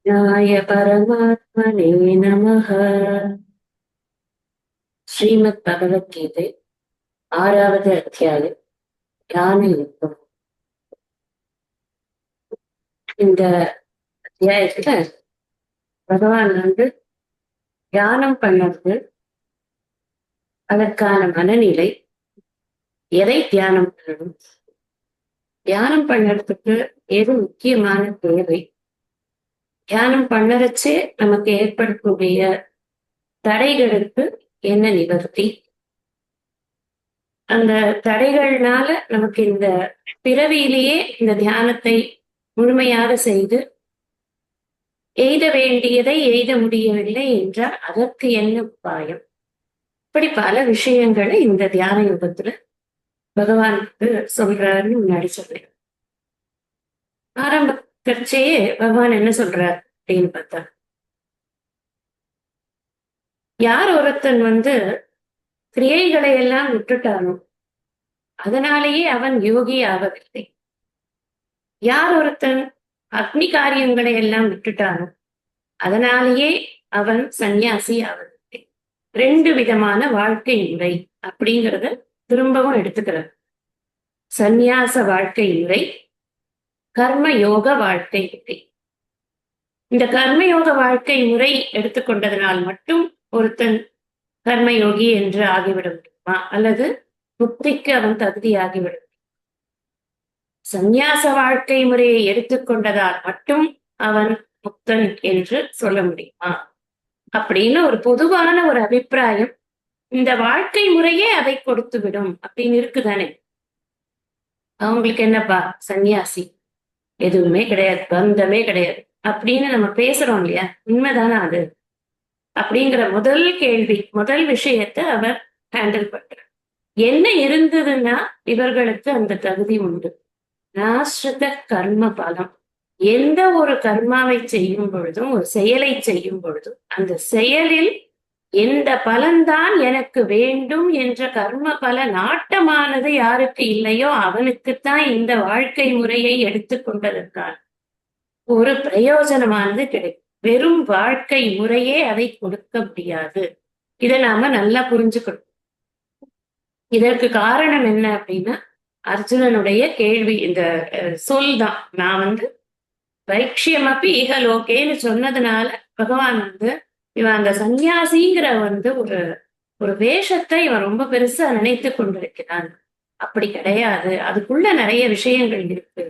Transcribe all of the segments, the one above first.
कृष्णाय परमात्मने नमः. ஸ்ரீமத் பகவத்கீதை 6வது அத்தியாயம் ஞான யுத்தம். இந்த அத்தியாயத்துல பகவான் தியானம் பண்ணது, அதற்கான மனநிலை, எதை தியானம் பண்ணணும், தியானம் பண்ணறதுக்கு எது முக்கியமான தேவை, தியானம் பண்ணறச்சே நமக்கு ஏற்படக்கூடிய தடைகளுக்கு என்ன நிவர்த்தி, அந்த தடைகள்னால நமக்கு இந்த பிறவியிலேயே இந்த தியானத்தை முழுமையாக செய்து எய்த வேண்டியதை எய்த முடியவில்லை என்றால் அதற்கு என்ன உபாயம், இப்படி பல விஷயங்களை இந்த தியான யுகத்துல பகவானுக்கு சொல்றாருன்னு முன்னாடி சொல்றேன். ஆரம்பத்திலேயே பகவான் என்ன சொல்றார் அப்படின்னு பார்த்தா, யார் ஒருத்தன் கிரியைகளை எல்லாம் விட்டுட்டானோ அதனாலேயே அவன் யோகி ஆவதில்லை. யார் ஒருத்தன் அக்னி காரியங்களை எல்லாம் விட்டுட்டானோ அதனாலேயே அவன் சந்நியாசி ஆவதில்லை. 2 விதமான வாழ்க்கை முறை அப்படிங்கிறத திரும்பவும் எடுத்துக்கிறார். சந்நியாச வாழ்க்கை முறை, கர்ம யோக வாழ்க்கை முறை. இந்த கர்மயோக வாழ்க்கை முறை எடுத்துக்கொண்டதனால் மட்டும் ஒருத்தன் கர்மயோகி என்று ஆகிவிட முடியுமா, அல்லது முக்திக்கு அவன் தகுதியாகிவிட முடியும்? சந்நியாச வாழ்க்கை முறையை எடுத்துக்கொண்டதால் மட்டும் அவன் முக்தன் என்று சொல்ல முடியுமா அப்படின்னு ஒரு பொதுவான ஒரு அபிப்பிராயம் இந்த வாழ்க்கை முறையே அதை கொடுத்து விடும் அப்படின்னு இருக்குதானே. அவங்களுக்கு என்னப்பா சந்நியாசி, எதுவுமே கிடையாது, பந்தமே கிடையாது அப்படின்னு நம்ம பேசுறோம் இல்லையா, உண்மைதானே அது அப்படிங்கிற முதல் கேள்வி, முதல் விஷயத்தை அவர் ஹேண்டில் பண்றார். என்ன இருந்ததுன்னா இவர்களுக்கு அந்த தகுதி உண்டு. நாஸ்ருத கர்ம பலம். எந்த ஒரு கர்மாவை செய்யும் பொழுதும், ஒரு செயலை செய்யும் பொழுதும், அந்த செயலில் எந்த பலன்தான் எனக்கு வேண்டும் என்ற கர்ம பல நாட்டமானது யாருக்கு இல்லையோ அவனுக்குத்தான் இந்த வாழ்க்கை முறையை எடுத்துக்கொண்டதற்கான ஒரு பிரயோஜனமானது கிடைக்கும். வெறும் வாழ்க்கை முறையே அதை கொடுக்க முடியாது. இதை நாம நல்லா புரிஞ்சுக்கணும். இதற்கு காரணம் என்ன அப்படின்னா, அர்ஜுனனுடைய கேள்வி, இந்த சொல் தான். நான் பைக்ஷியமப்பி ஈகலோகேன்னு சொன்னதுனால பகவான் இவன் அந்த சந்நியாசிங்கிற ஒரு ஒரு வேஷத்தை இவன் ரொம்ப பெருசா நினைத்து கொண்டிருக்கிறான். அப்படி கிடையாது, அதுக்குள்ள நிறைய விஷயங்கள் இருக்கு,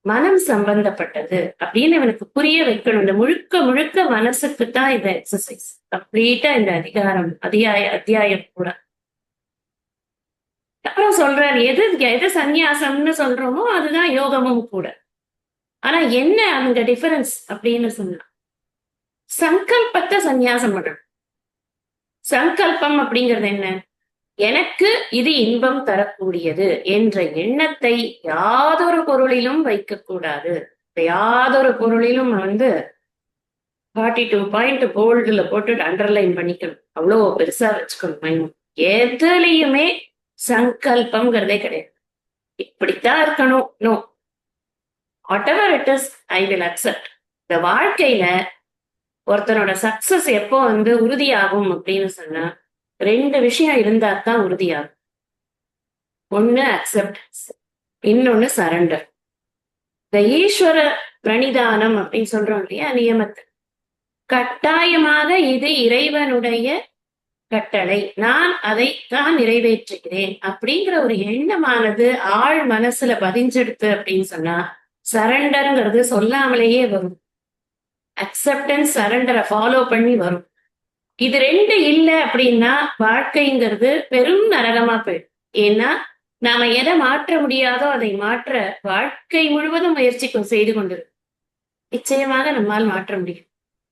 மனம் சம்பந்தப்பட்டது அப்படின்னு இவனுக்கு புரிய வைக்கணும். இந்த முழுக்க முழுக்க மனசுக்குத்தான் இந்த எக்ஸசைஸ் கம்ப்ளீட்டா, இந்த அத்தியாயம் கூட. அப்புறம் சொல்றாரு, எது சந்நியாசம்னு சொல்றோமோ அதுதான் யோகமும் கூட. ஆனா என்ன அந்த டிஃபரன்ஸ் அப்படின்னு சொன்னா, சங்கல்பத்தை சந்நியாசம் பண்ணணும். சங்கல்பம் அப்படிங்கிறது என்ன? எனக்கு இது இன்பம் தரக்கூடியது என்ற எண்ணத்தை யாதொரு பொருளிலும் வைக்கக்கூடாது. யாதொரு பொருளிலும் 42 பாயிண்ட் போல்டுல போட்டு அண்டர்லைன் பண்ணிக்கணும், அவ்வளோ பெருசா வச்சுக்கணும். எதுலையுமே சங்கல்பம்ங்கிறதே கிடையாது. இப்படித்தான் இருக்கணும், no, whatever it is, I will accept. இந்த வாழ்க்கையில ஒருத்தனோட சக்சஸ் எப்போ உறுதியாகும் அப்படின்னு சொன்னா, 2 விஷயம் இருந்தா தான் உறுதியாகும். ஒண்ணு அக்செப்டன்ஸ், இன்னொன்னு சரண்டர். இந்த ஈஸ்வர பிரணிதானம் அப்படின்னு சொல்றோம் இல்லையா, நியமத்தை கட்டாயமாக இது இறைவனுடைய கட்டளை, நான் அதை தான் நிறைவேற்றுகிறேன் அப்படிங்கிற ஒரு எண்ணமானது ஆழ் மனசுல பதிஞ்செடுத்து அப்படின்னு சொன்னா சரண்டர்ங்கிறது சொல்லாமலேயே வரும். அக்செப்டன்ஸ் சரண்டரை ஃபாலோ பண்ணி வரும். இது 2 இல்லை அப்படின்னா வாழ்க்கைங்கிறது பெரும் நரகமா போயிடும். ஏன்னா நாம எதை மாற்ற முடியாதோ அதை மாற்ற வாழ்க்கை முழுவதும் முயற்சி செய்து கொண்டிருக்கும். நிச்சயமாக நம்மால் மாற்ற முடியும்.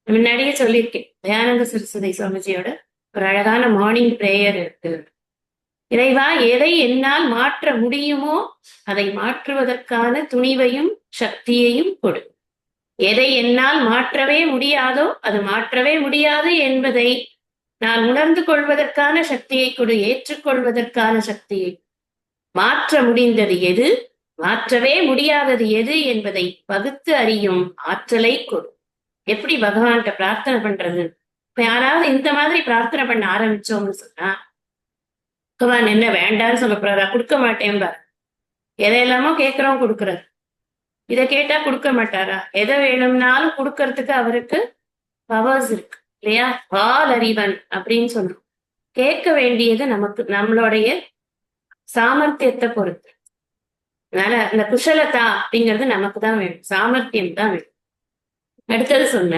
முன்னாடியே சொல்லியிருக்கேன், தயானந்த சரஸ்வதி சுவாமிஜியோட ஒரு அழகான மார்னிங் பிரேயர் இருக்கு. இறைவா, எதை என்னால் மாற்ற முடியுமோ அதை மாற்றுவதற்கான துணிவையும் சக்தியையும் கொடு. எதை என்னால் மாற்றவே முடியாதோ அது மாற்றவே முடியாது என்பதை நான் உணர்ந்து கொள்வதற்கான சக்தியை கொடு, ஏற்றுக்கொள்வதற்கான சக்தியை. மாற்ற முடிந்தது எது, மாற்றவே முடியாதது எது என்பதை பகுத்து அறியும் ஆற்றலை கொடு. எப்படி பகவான்கிட்ட பிரார்த்தனை பண்றது? இப்ப யாராவது இந்த மாதிரி பிரார்த்தனை பண்ண ஆரம்பிச்சோம்னு சொன்னா, பகவான் என்ன வேண்டான்னு சொல்ல போறாரா? கொடுக்க மாட்டேன்பார். எதையெல்லாமோ கேட்கிறோம் கொடுக்குறாரு. இதை கேட்டா கொடுக்க மாட்டாரா? எதை வேணும்னாலும் கொடுக்கறதுக்கு அவருக்கு பவர்ஸ் இருக்கு இல்லையா? வால் அறிவன் அப்படின்னு சொல்றோம். கேட்க வேண்டியது நமக்கு நம்மளுடைய சாமர்த்தியத்தை பொறுத்து. அதனால இந்த குஷலதா அப்படிங்கிறது நமக்கு தான் வேணும், சாமர்த்தியம் தான் வேணும். அடுத்தது சொன்ன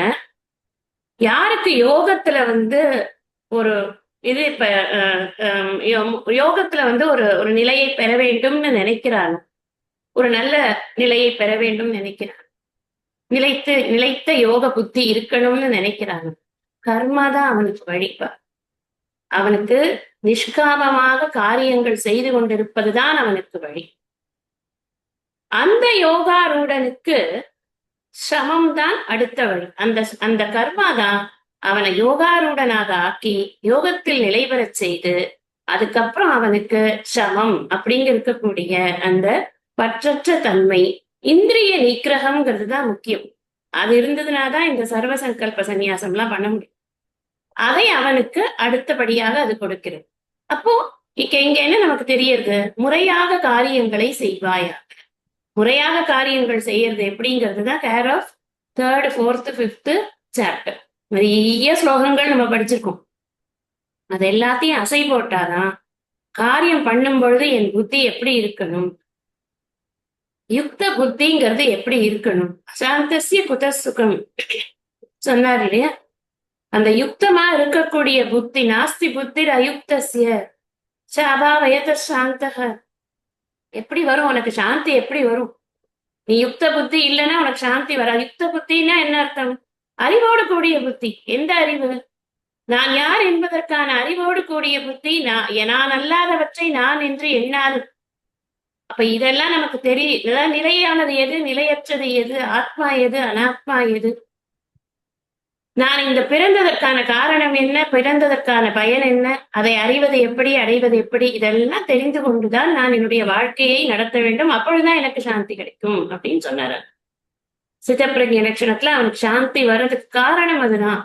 யாருக்கு யோகத்துல ஒரு இது இப்ப யோகத்துல ஒரு ஒரு நிலையை பெற வேண்டும்னு நினைக்கிறாங்க, ஒரு நல்ல நிலையை பெற வேண்டும் நினைக்கிறாங்க, நிலைத்த யோக புத்தி இருக்கணும்னு நினைக்கிறாங்க. கர்மா தான் அவனுக்கு வழிப்பா. அவனுக்கு நிஷ்காமமாக காரியங்கள் செய்து கொண்டிருப்பதுதான் அவனுக்கு வழி. அந்த யோகாரூடனுக்கு சமம் தான் அடுத்த வழி. அந்த அந்த கர்மா தான் அவனை யோகாரூடனாக ஆக்கி யோகத்தில் நிலை பெறச் செய்து அதுக்கப்புறம் அவனுக்கு சமம் அப்படிங்க இருக்கக்கூடிய அந்த பற்றற்ற தன்மை, இந்திரிய நிக்கிரகம்ங்கிறது தான் முக்கியம். அது இருந்ததுனாதான் இந்த சர்வ சங்கல்ப சந்நியாசம் எல்லாம் பண்ண முடியும். அதை அவனுக்கு அடுத்தபடியாக அது கொடுக்கிறது. அப்போ இங்க என்ன நமக்கு தெரியறது? முறையாக காரியங்களை செய்வாயா. முறையாக காரியங்கள் செய்யறது எப்படிங்கிறது தான் care of 3rd, 4th, 5th chapter. நிறைய ஸ்லோகங்கள் நம்ம படிச்சிருக்கோம். அது எல்லாத்தையும் அசை போட்டாதான் காரியம் பண்ணும் பொழுது என் புத்தி எப்படி இருக்கணும், யுக்த புத்திங்கிறது எப்படி இருக்கணும். சாந்தசிய குத சுகம் சொன்னார் இல்லையா? அந்த யுக்தமா இருக்கக்கூடிய புத்தி, நாஸ்தி புத்திர் அயுக்தசிய அபாவயத சாந்தக. எப்படி வரும் உனக்கு சாந்தி? எப்படி வரும்? நீ யுக்த புத்தி இல்லைன்னா உனக்கு சாந்தி வராது. யுக்த புத்தின்னா என்ன அர்த்தம்? அறிவோடு கூடிய புத்தி. எந்த அறிவு? நான் யார் என்பதற்கான அறிவோடு கூடிய புத்தி. நான் அல்லாதவற்றை நான் என்று எண்ணாது. அப்ப இதெல்லாம் நமக்கு தெரியும். நிலையானது எது, நிலையற்றது எது, ஆத்மா எது, அனாத்மா எது, நான் இந்த பிறந்ததற்கான காரணம் என்ன, பிறந்ததற்கான பயன் என்ன, அதை அறிவது எப்படி, அடைவது எப்படி, இதெல்லாம் தெரிந்து கொண்டுதான் நான் என்னுடைய வாழ்க்கையை நடத்த வேண்டும். அப்பொழுதுதான் எனக்கு சாந்தி கிடைக்கும் அப்படின்னு சொன்னாரு. சித்தப்பிரஜ்ஞ லட்சணத்துல அவனுக்கு சாந்தி வர்றதுக்கு காரணம் அதுதான்.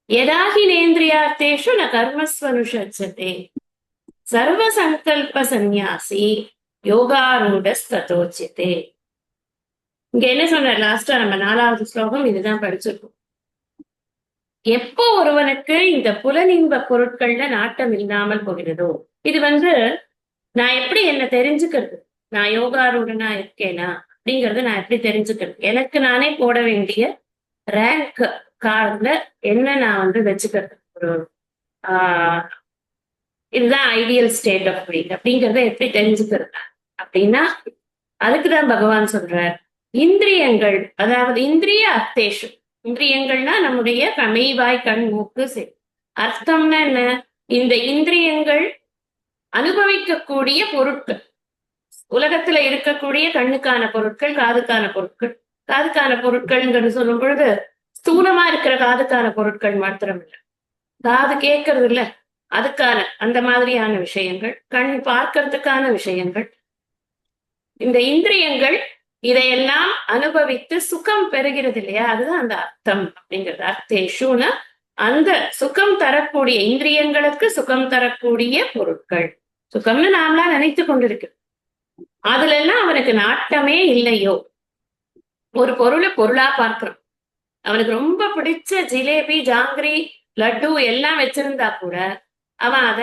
யதாகி நேந்திரியார்த்தேஷு ந கர்மஸ்வனுஷச்சதே சர்வ சங்கல்ப சந்நியாசி யோகாரூடஸ்ததோச்யதே. இங்க என்ன சொன்னார் லாஸ்டா? நம்ம 4வது ஸ்லோகம் இதுதான் படிச்சிருக்கோம். எப்போ ஒருவனுக்கு இந்த புலனின்ப பொருட்கள்ல நாட்டம் இல்லாமல் போகிறதோ, இது நான் எப்படி என்ன தெரிஞ்சுக்கிறது, நான் யோகாரூடனா இருக்கேனா அப்படிங்கறத நான் எப்படி தெரிஞ்சுக்கிறது? எனக்கு நானே போட வேண்டிய ரேங்க் கார்டுல என்ன நான் வச்சுக்கிறது? ஒரு இதுதான் ஐடியல் ஸ்டேட் ஆஃப் மைண்ட் அப்படிங்கறத எப்படி தெரிஞ்சுக்கிறது அப்படின்னா, அதுக்குதான் பகவான் சொல்றார் இந்திரியங்கள், அதாவது இந்திரிய அர்த்தேஷு. இந்திரியங்கள்னா நம்முடைய மெய்வாய் கண் மூக்கு செவி. அர்த்தம்னா என்ன? இந்த இந்திரியங்கள் அனுபவிக்கக்கூடிய பொருட்கள், உலகத்துல இருக்கக்கூடிய கண்ணுக்கான பொருட்கள், காதுக்கான பொருட்கள். காதுக்கான பொருட்கள்ங்கிறது சொல்லும் பொழுது ஸ்தூலமா இருக்கிற காதுக்கான பொருட்கள் மாத்திரம் இல்லை, காது கேட்கறது இல்ல அதுக்கான அந்த மாதிரியான விஷயங்கள், கண் பார்க்கறதுக்கான விஷயங்கள். இந்த இந்திரியங்கள் இதையெல்லாம் அனுபவித்து சுகம் பெறுகிறது இல்லையா? அதுதான் அந்த அர்த்தம் அப்படிங்கிறது. அர்த்தேஷுனா அந்த சுகம் தரக்கூடிய இந்திரியங்களுக்கு சுகம் தரக்கூடிய பொருட்கள். சுகம்னு நாமளா நினைத்து கொண்டிருக்கு. அதுல எல்லாம் அவனுக்கு நாட்டமே இல்லையோ, ஒரு பொருளை பொருளா பார்க்கிறோம். அவனுக்கு ரொம்ப பிடிச்ச ஜிலேபி, ஜாங்கிரி, லட்டு எல்லாம் வச்சிருந்தா கூட அவன் அத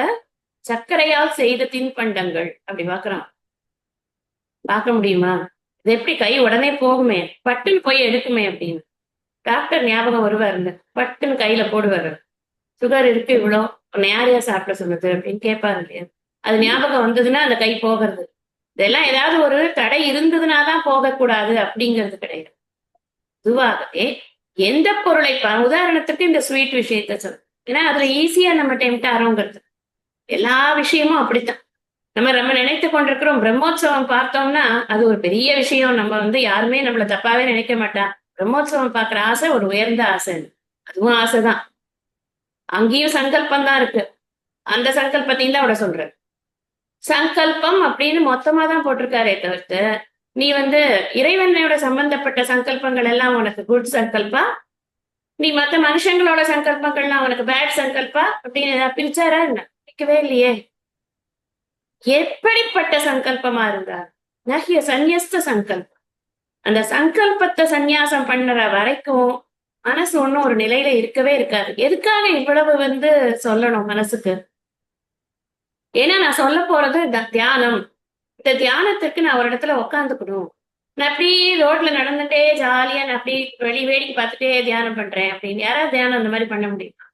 சர்க்கரையால் செய்த தின்பண்டங்கள் அப்படி பாக்குறான். பார்க்க முடியுமா? இது எப்படி கை உடனே போகுமே, பட்டுன்னு போய் எடுக்குமே அப்படின்னு டாக்டர் ஞாபகம் வருவாருங்க, பட்டுன்னு கையில போடுவாரு. சுகர் இருக்கு இவ்வளோ, உன்னை யாரையா சாப்பிட சொன்னது அப்படின்னு கேட்பாரு இல்லையா? அது ஞாபகம் வந்ததுன்னா அந்த கை போகிறது. இதெல்லாம் ஏதாவது ஒரு தடை இருந்ததுனாதான் போகக்கூடாது அப்படிங்கிறது கிடையாது. பொதுவாகவே எந்த பொருளை, உதாரணத்துக்கு இந்த ஸ்வீட் விஷயத்த சொல்ல, ஏன்னா அதுல ஈஸியா நம்ம டெம்ட் ஆறோங்கிறது. எல்லா விஷயமும் அப்படித்தான். நம்ம நினைத்து கொண்டிருக்கிறோம். பிரம்மோற்சவம் பார்த்தோம்னா அது ஒரு பெரிய விஷயம். நம்ம யாருமே நம்மள தப்பாவே நினைக்க மாட்டா. பிரம்மோற்சவம் பார்க்கிற ஆசை ஒரு உயர்ந்த ஆசை, அதுவும் ஆசைதான். அங்கேயும் சங்கல்பம் தான் இருக்கு. அந்த சங்கல்பத்தையும் தான் அவட சொல்ற. சங்கல்பம் அப்படின்னு மொத்தமா தான் போட்டிருக்காரே தவிர்த்து நீ இறைவனோட சம்பந்தப்பட்ட சங்கல்பங்கள் எல்லாம் உனக்கு குட் சங்கல்பா, நீ மத்த மனுஷங்களோட சங்கல்பங்கள்லாம் உனக்கு பேட் சங்கல்பா அப்படின்னு ஏதாவது பிரிச்சாரா என்ன? பிரிக்கவே இல்லையே. எப்படிப்பட்ட சங்கல்பமா இருந்தார்? நஹ்ய சந்நியஸ்த சங்கல்பம். அந்த சங்கல்பத்தை சந்நியாசம் பண்ணுற வரைக்கும் மனசு ஒன்னும் ஒரு நிலையில இருக்கவே இருக்காது. எதுக்காக இவ்வளவு சொல்லணும் மனசுக்கு? ஏன்னா நான் சொல்ல போறது தியானம். இந்த தியானத்துக்கு நான் ஒரு இடத்துல உட்காந்துக்கணும். நான் அப்படியே ரோட்ல நடந்துட்டே ஜாலியா நான் அப்படி வேடிக்கை பார்த்துட்டே தியானம் பண்றேன் அப்படின்னு யாராவது தியானம் அந்த மாதிரி பண்ண முடியுமா?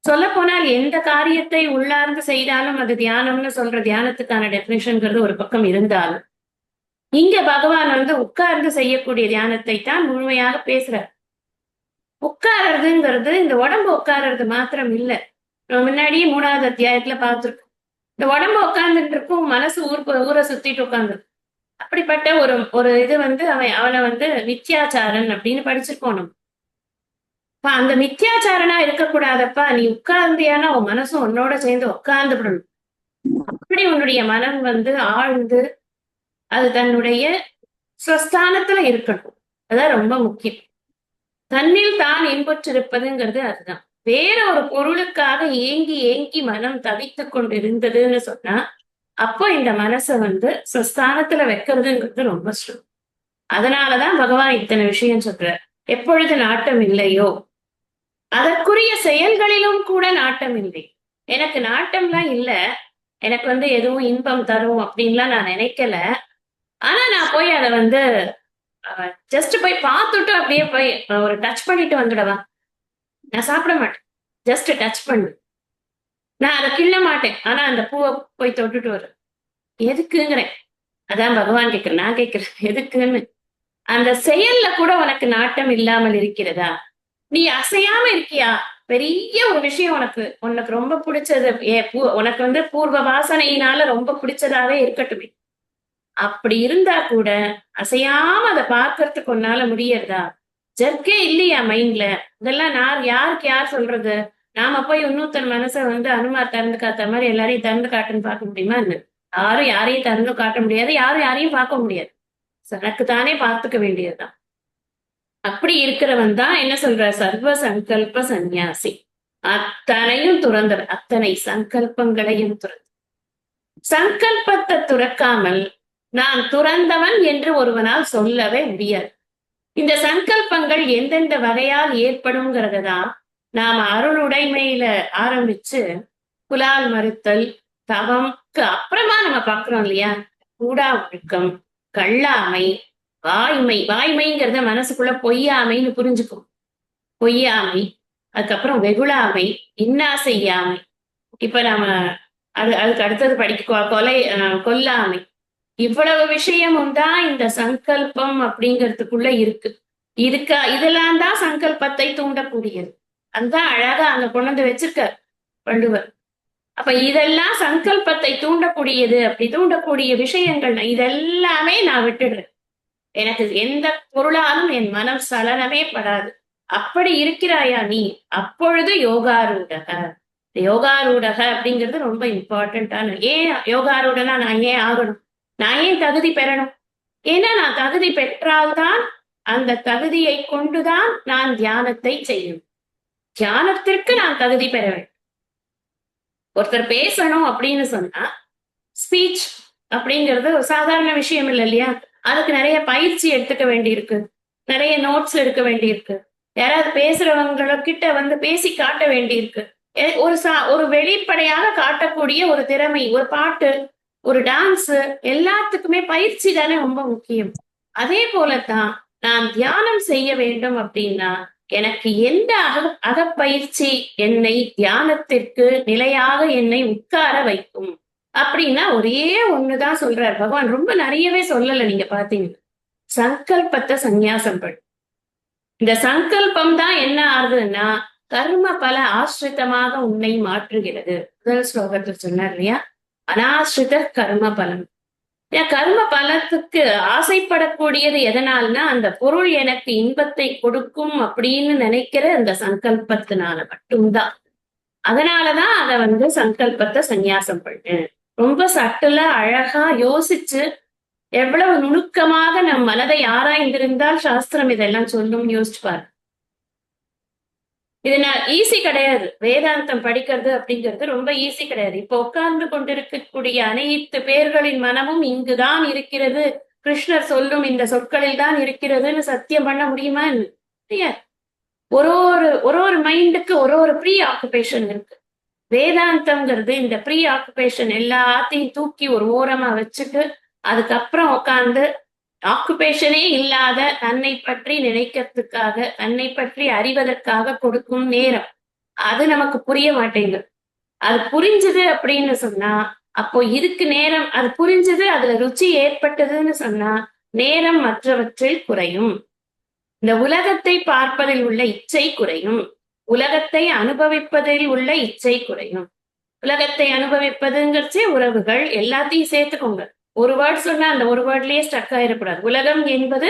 சொல்ல போனால் எந்த காரியத்தை உள்ளார்ந்து செய்தாலும் அது தியானம்னு சொல்ற தியானத்துக்கான டெபினிஷன்ங்கிறது ஒரு பக்கம் இருந்தாலும், இங்க பகவான் உட்கார்ந்து செய்யக்கூடிய தியானத்தை தான் முழுமையாக பேசுறார். உட்கார்றதுங்கிறது இந்த உடம்பு உட்கார்றது மாத்திரம் இல்ல. நம்ம முன்னாடியே 3வது அத்தியாயத்துல பார்த்திருக்கோம். இந்த உடம்பு உட்கார்ந்துட்டு இருக்கும், மனசு ஊரை சுத்திட்டு உட்கார்ந்துருக்கும். அப்படிப்பட்ட ஒரு ஒரு இது அவனை மித்யாச்சாரன் அப்படின்னு படிச்சிருக்கோம் நம்ம. அந்த மித்யாச்சாரனா இருக்கக்கூடாதப்பா, நீ உட்கார்ந்தியானா உன் மனசும் உன்னோட சேர்ந்து உட்கார்ந்து விடணும். அப்படி உன்னுடைய மனம் ஆழ்ந்து அது தன்னுடைய ஸ்வஸ்தானத்துல இருக்கணும். அதான் ரொம்ப முக்கியம். தன்னில் தான் இன்புற்றிருப்பதுங்கிறது அதுதான். வேற ஒரு பொருளுக்காக ஏங்கி ஏங்கி மனம் தவித்துக் கொண்டு இருந்ததுன்னு சொன்னா, அப்போ இந்த மனசை ஸ்வஸ்தானத்துல வைக்கிறதுங்கிறது ரொம்ப சிரமம். அதனாலதான் பகவான் இத்தனை விஷயம் சொல்றார். எப்பொழுது நாட்டம் இல்லையோ அதற்குரிய செயல்களிலும் கூட நாட்டம் இல்லை. எனக்கு நாட்டம்லாம் இல்ல, எனக்கு எதுவும் இன்பம் தரும் அப்படின்லாம் நான் நினைக்கல. ஆனா நான் போய் அதை ஜஸ்ட் போய் பார்த்துட்டு அப்படியே போய் ஒரு டச் பண்ணிட்டு வந்துடவா? நான் சாப்பிட மாட்டேன், ஜஸ்ட் டச் பண்ணு. நான் அதை கிள்ள மாட்டேன், ஆனா அந்த பூவை போய் தொட்டுட்டு வரும். எதுக்குங்கிறேன். அதான் பகவான் கேட்கிறேன், நான் கேட்கிறேன் எதுக்குன்னு. அந்த செயல்ல கூட உனக்கு நாட்டம் இல்லாமல் இருக்கிறதா? நீ அசையாம இருக்கியா? பெரிய ஒரு விஷயம் உனக்கு ரொம்ப பிடிச்சது, உனக்கு பூர்வ வாசனையினால ரொம்ப பிடிச்சதாவே இருக்கட்டுமே. அப்படி இருந்தா கூட அசையாம அதை பார்க்கறதுக்கு உன்னால முடியறதா? ஜர்க்கே இல்லையா மைண்ட்ல? இதெல்லாம் யாருக்கு யார் சொல்றது? நாம போய் இன்னொருத்தர் மனசை அனுமார் திறந்து காத்த மாதிரி எல்லாரையும் திறந்து காட்டுன்னு பார்க்க முடியுமா? யாரும் யாரையும் திறந்து காட்ட முடியாது, யாரும் யாரையும் பார்க்க முடியாது. தனக்கு தானே பார்த்துக்க வேண்டியதுதான். அப்படி இருக்கிறவன் தான் என்ன சொல்ற? சர்வ சங்கல்ப சந்நியாசி. அத்தனையும் துறந்தவர், அத்தனை சங்கல்பங்களையும் துறந்த. சங்கல்பத்தை துறக்காமல் நான் துறந்தவன் என்று ஒருவனால் சொல்லவே முடியாது. இந்த சங்கல்பங்கள் எந்தெந்த வகையால் ஏற்படும்ங்கிறதுதான் நாம அருளுடைமையில ஆரம்பிச்சு புலால் மறுத்தல், தவம்க்கு அப்புறமா நம்ம பாக்குறோம் இல்லையா? கூடா ஒழுக்கம், கள்ளாமை, வாய்மைங்கிறத மனசுக்குள்ள பொய்யாமைன்னு புரிஞ்சுக்கும். பொய்யாமை, அதுக்கப்புறம் வெகுளாமை, இன்னா செய்யாமை. இப்ப நாம அதுக்கு அடுத்தது கொல்லாமை. இவ்வளவு விஷயமும் தான் இந்த சங்கல்பம் அப்படிங்கிறதுக்குள்ள இருக்கு. இதெல்லாம் தான் சங்கல்பத்தை தூண்டக்கூடியது. அதுதான் அழகா அங்க கொண்டு வச்சிருக்க வள்ளுவர். அப்ப இதெல்லாம் சங்கல்பத்தை தூண்டக்கூடியது. அப்படி தூண்டக்கூடிய விஷயங்கள் இதெல்லாமே நான் விட்டுடுறேன். எனக்கு எந்த பொருளாலும் என் மனம் சலனமே படாது. அப்படி இருக்கிறாயா நீ? அப்பொழுது யோகாரூடக. யோகாரூடக அப்படிங்கிறது ரொம்ப இம்பார்ட்டன்டான. ஏன் யோகாரூடனா நான் ஏன் ஆகணும்? நான் ஏன் தகுதி பெறணும்? ஏன்னா நான் தகுதி பெற்றால்தான், அந்த தகுதியை கொண்டுதான் நான் தியானத்தை செய்யணும். தியானத்திற்கு நான் தகுதி பெற வேண்டும். ஒருத்தர் பேசணும் அப்படின்னு சொன்னா ஸ்பீச் அப்படிங்கிறது ஒரு சாதாரண விஷயம் இல்லை இல்லையா? அதுக்கு நிறைய பயிற்சி எடுத்துக்க வேண்டியிருக்கு, நிறைய நோட்ஸ் எடுக்க வேண்டியிருக்கு, யாராவது பேசுறவங்ககிட்ட பேசி காட்ட வேண்டியிருக்கு. ஒரு வெளிப்படையாக காட்டக்கூடிய ஒரு திறமை, ஒரு பாட்டு, ஒரு டான்ஸ், எல்லாத்துக்குமே பயிற்சி தானே ரொம்ப முக்கியம். அதே போலத்தான் நான் தியானம் செய்ய வேண்டும் அப்படின்னா எனக்கு எந்த அகப்பயிற்சி என்னை தியானத்திற்கு நிலையாக என்னை உட்கார வைக்கும் அப்படின்னா ஒரே ஒண்ணுதான் சொல்றார் பகவான். ரொம்ப நிறையவே சொல்லல, நீங்க பாத்தீங்க. சங்கல்பத்தை சந்நியாசம் பண்ணு. இந்த சங்கல்பம் தான் என்ன ஆகுதுன்னா கர்ம பல ஆசிரித்தமாக உன்னை மாற்றுகிறது. முதல் ஸ்லோகத்தில் சொன்னார் இல்லையா? அனாசிரித கர்ம பலம். கர்ம பலத்துக்கு ஆசைப்படக்கூடியது எதனால்னா அந்த பொருள் எனக்கு இன்பத்தை கொடுக்கும் அப்படின்னு நினைக்கிற அந்த சங்கல்பத்தினால மட்டும்தான். அதனாலதான் அத சங்கல்பத்தை சந்நியாசம் பண்ணு. ரொம்ப சட்டுல அழகா யோசிச்சு எவ்வளவு நுணுக்கமாக நம் மனதை ஆராய்ந்திருந்தால் சாஸ்திரம் இதெல்லாம் சொல்லும் யோசிச்சு பாரு. இது நான் ஈஸி கிடையாது. வேதாந்தம் படிக்கிறது அப்படிங்கிறது ரொம்ப ஈஸி கிடையாது. இப்ப உட்கார்ந்து கொண்டிருக்கக்கூடிய அனைத்து பேர்களின் மனமும் இங்குதான் இருக்கிறது, கிருஷ்ணர் சொல்லும் இந்த சொற்களில் தான் இருக்கிறதுன்னு சத்தியம் பண்ண முடியுமா? முடியாது. ஒரு ஒரு ஒரு ஒரு மைண்டுக்கு ஒரு ஒரு ப்ரீ ஆக்குபேஷன் இருக்கு. வேதாந்தம்ங்கிறது இந்த ப்ரீ ஆக்குபேஷன் எல்லாத்தையும் தூக்கி ஒரு ஓரமா வச்சுட்டு அதுக்கப்புறம் உட்கார்ந்து ஆக்குபேஷனே இல்லாத தன்னை பற்றி நினைக்கிறதுக்காக, தன்னை பற்றி அறிவதற்காக கொடுக்கும் நேரம். அது நமக்கு புரிய மாட்டேங்குது. அது புரிஞ்சுது அப்படின்னு சொன்னா, அப்போ இதுக்கு நேரம், அது புரிஞ்சது, அதுல ருச்சி ஏற்பட்டதுன்னு சொன்னா, நேரம் மற்றவற்றில் குறையும். இந்த உலகத்தை பார்ப்பதில் உள்ள இச்சை குறையும். உலகத்தை அனுபவிப்பதில் உள்ள இச்சை குறையும். உலகத்தை அனுபவிப்பதுங்கிறச்சே உறவுகள் எல்லாத்தையும் சேர்த்துக்கோங்க. ஒரு வேர்ட் சொன்னா அந்த ஒரு வேர்ட்லயே ஸ்டக் ஆயிடக்கூடாது. உலகம் என்பது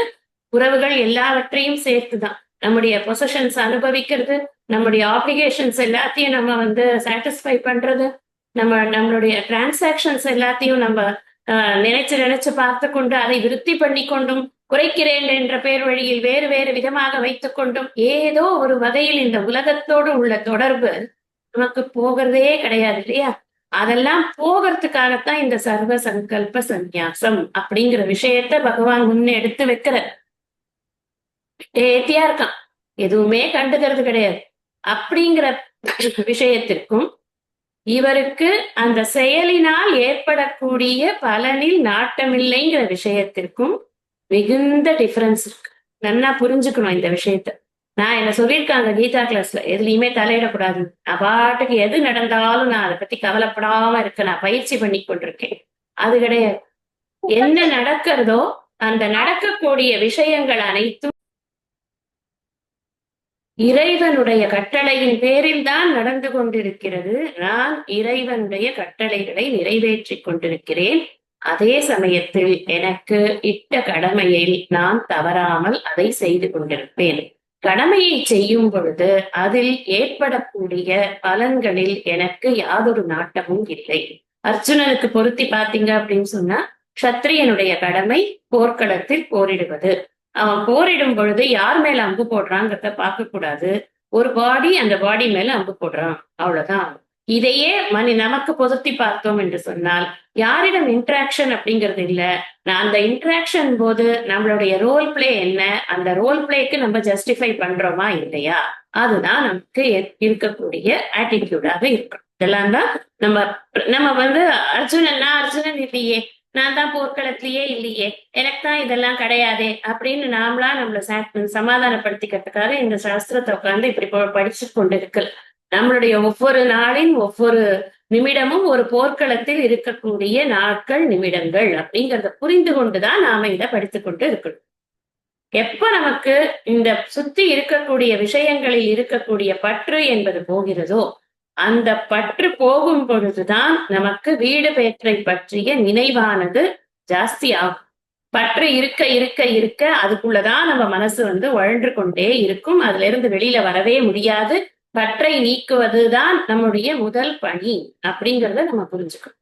உறவுகள் எல்லாவற்றையும் சேர்த்துதான். நம்முடைய பொசஷன்ஸ் அனுபவிக்கிறது, நம்முடைய ஆப்ளிகேஷன்ஸ் எல்லாத்தையும் நம்ம சாட்டிஸ்ஃபை பண்றது, நம்மளுடைய டிரான்சாக்ஷன்ஸ் எல்லாத்தையும் நம்ம நினைச்சு நினைச்சு பார்த்து கொண்டு அதை விருத்தி பண்ணி கொண்டும் குறைக்கிறேன் என்ற பேர் வழியில் வேறு வேறு விதமாக வைத்துக் கொண்டும் ஏதோ ஒரு வகையில் இந்த உலகத்தோடு உள்ள தொடர்பு நமக்கு போகிறதே கிடையாது இல்லையா? அதெல்லாம் போகிறதுக்காகத்தான் இந்த சர்வ சங்கல்ப சந்நியாசம் அப்படிங்கிற விஷயத்த பகவான் முன்ன எடுத்து வைக்கிற ஏத்தியா இருக்கான். எதுவுமே கண்டுக்கிறது கிடையாது அப்படிங்கிற விஷயத்திற்கும் இவருக்கு அந்த செயலினால் ஏற்படக்கூடிய பலனில் நாட்டமில்லைங்கிற விஷயத்திற்கும் மிகுந்த டிஃபரன்ஸ் இருக்கு. நல்லா புரிஞ்சுக்கணும் இந்த விஷயத்த. நான் என்ன சொல்லியிருக்காங்க கீதா கிளாஸ்ல, எதுலையுமே தலையிடக்கூடாது. நான் பாட்டுக்கு எது நடந்தாலும் நான் அதை பத்தி கவலைப்படாம இருக்க நான் பயிற்சி பண்ணி கொண்டிருக்கேன். அது கிடையாது. என்ன நடக்கிறதோ அந்த நடக்கக்கூடிய விஷயங்கள் அனைத்தும் இறைவனுடைய கட்டளையின் பேரில் தான் நடந்து கொண்டிருக்கிறது. நான் இறைவனுடைய கட்டளைகளை நிறைவேற்றி கொண்டிருக்கிறேன். அதே சமயத்தில் எனக்கு இட்ட கடமையில் நான் தவறாமல் அதை செய்து கொண்டிருப்பேன். கடமையை செய்யும் பொழுது அதில் ஏற்படக்கூடிய பலன்களில் எனக்கு யாதொரு நாட்டமும் இல்லை. அர்ஜுனனுக்கு பொருத்தி பாத்தீங்க அப்படின்னு சொன்னா, க்ஷத்ரியனுடைய கடமை போர்க்களத்தில் போரிடுவது. அவன் போரிடும் பொழுது யார் மேல அம்பு போடுறாங்கிறத பார்க்க கூடாது. ஒரு பாடி அந்த பாடி மேல அம்பு போடுறான், அவ்வளவுதான். இதையே நமக்கு பொருத்தி பார்த்தோம் என்று சொன்னால், யாரிடம் இன்ட்ராக்ஷன் அப்படிங்கிறது இல்ல. நான் அந்த இன்ட்ராக்ஷன் போது நம்மளுடைய ரோல் பிளே என்ன, அந்த ரோல் பிளேக்கு நம்ம ஜஸ்டிஃபை பண்றோமா இல்லையா, அதுதான் நமக்கு இருக்கக்கூடிய ஆட்டிடியூடாக இருக்கும். இதெல்லாம் தான் நம்ம நம்ம அர்ஜுனன் இல்லையே, நான் தான் போர்க்களத்திலேயே இல்லையே, எனக்கு தான் இதெல்லாம் கிடையாதே அப்படின்னு நாமளா நம்மள சமாதானப்படுத்திக்கிறதுக்காக இந்த சாஸ்திரத்தை உட்கார்ந்து இப்படி படிச்சு கொண்டு இருக்கு. நம்மளுடைய ஒவ்வொரு நாளின் ஒவ்வொரு நிமிடமும் ஒரு போர்க்களத்தில் இருக்கக்கூடிய நாட்கள், நிமிடங்கள் அப்படிங்கிறத புரிந்து கொண்டுதான் நாம இதை படித்துக் கொண்டு இருக்கணும். எப்ப நமக்கு இந்த சுத்தி இருக்கக்கூடிய விஷயங்களில் இருக்கக்கூடிய பற்று என்பது போகிறதோ, அந்த பற்று போகும் பொழுதுதான் நமக்கு வீடு பேற்றை பற்றிய நினைவானது ஜாஸ்தி ஆகும். பற்று இருக்க இருக்க இருக்க அதுக்குள்ளதான் நம்ம மனசு உழன்று கொண்டே இருக்கும். அதுல இருந்து வெளியில வரவே முடியாது. பற்றை நீக்குவதுதான் நம்முடைய முதல் பணி அப்படிங்கிறத நம்ம புரிஞ்சுக்கணும்.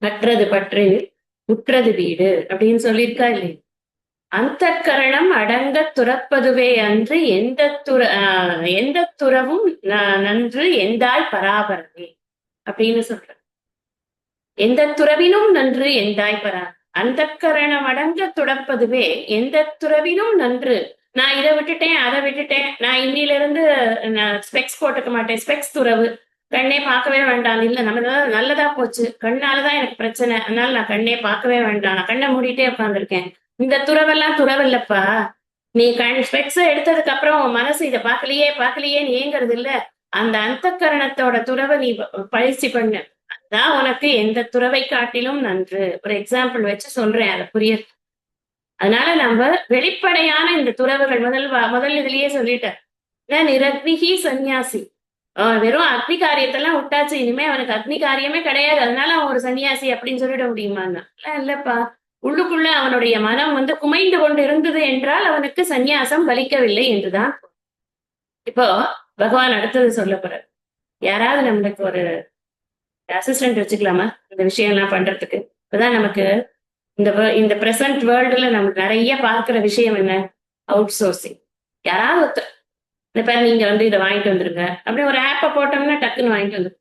மற்றது பற்று உற்றது வீடு அப்படின்னு சொல்லியிருக்கா இல்லையா? அந்த கரணம் அடங்க துறப்பதுவே அன்று எந்த துறவும் நன்று எந்தாய் பராபரமே அப்படின்னு சொல்ற. எந்த துறவினும் நன்று எந்தாய் பரா, அந்த கரணம் அடங்க துறப்பதுவே எந்த துறவினும் நன்று. நான் இதை விட்டுட்டேன், அதை விட்டுட்டேன், நான் இன்னில இருந்து ஸ்பெக்ஸ் போட்டுக்க மாட்டேன், ஸ்பெக்ஸ் துறவு, கண்ணே பார்க்கவே வேண்டாம். இல்ல நம்ம நல்லதா போச்சு, கண்ணாலதான் எனக்கு பிரச்சனை, அதனால நான் கண்ணே பார்க்கவே வேண்டாம், நான் கண்ணை மூடிட்டே உட்காந்துருக்கேன். இந்த துறவெல்லாம் துறவில்லப்பா. நீ ஸ்பெக்ஸ எடுத்ததுக்கு அப்புறம் உன் மனசு இதை பார்க்கலையே ஏங்கிறது இல்ல. அந்த கரணத்தோட துறவை நீ பயிற்சி பண்ணு, அதான் உனக்கு எந்த துறவை காட்டிலும் நன்று. ஒரு எக்ஸாம்பிள் வச்சு சொல்றேன், அதை புரிய. அதனால நம்ம வெளிப்படையான இந்த துறவுகள் முதல் இதுலயே சொல்லிட்டேன், நிரக்னிகி சன்னியாசி. வெறும் அக்னி காரியத்தெல்லாம் விட்டாச்சு, இனிமே அவனுக்கு அக்னி காரியமே கிடையாது, அதனால அவன் ஒரு சன்னியாசி அப்படின்னு சொல்லிட முடியுமான்னா இல்லப்பா. உள்ளுக்குள்ள அவனுடைய மனம் குமைந்து கொண்டு இருந்தது என்றால் அவனுக்கு சந்நியாசம் பலிக்கவில்லை என்றுதான். இப்போ பகவான் அடுத்தது சொல்ல போறார். யாராவது நம்மளுக்கு ஒரு அசிஸ்டன்ட் வச்சுக்கலாமா இந்த விஷயம் எல்லாம் பண்றதுக்கு? இப்பதான் நமக்கு இந்த பிரசன்ட் வேர்ல்டுல நம்ம நிறைய பார்க்கிற விஷயம் என்ன? Out sourcing. யாராவது ஒருத்தர் இந்த பேர் நீங்க இதை வாங்கிட்டு வந்துருங்க அப்படியே ஒரு ஆப்பை போட்டோம்னா டக்குன்னு வாங்கிட்டு வந்துரு.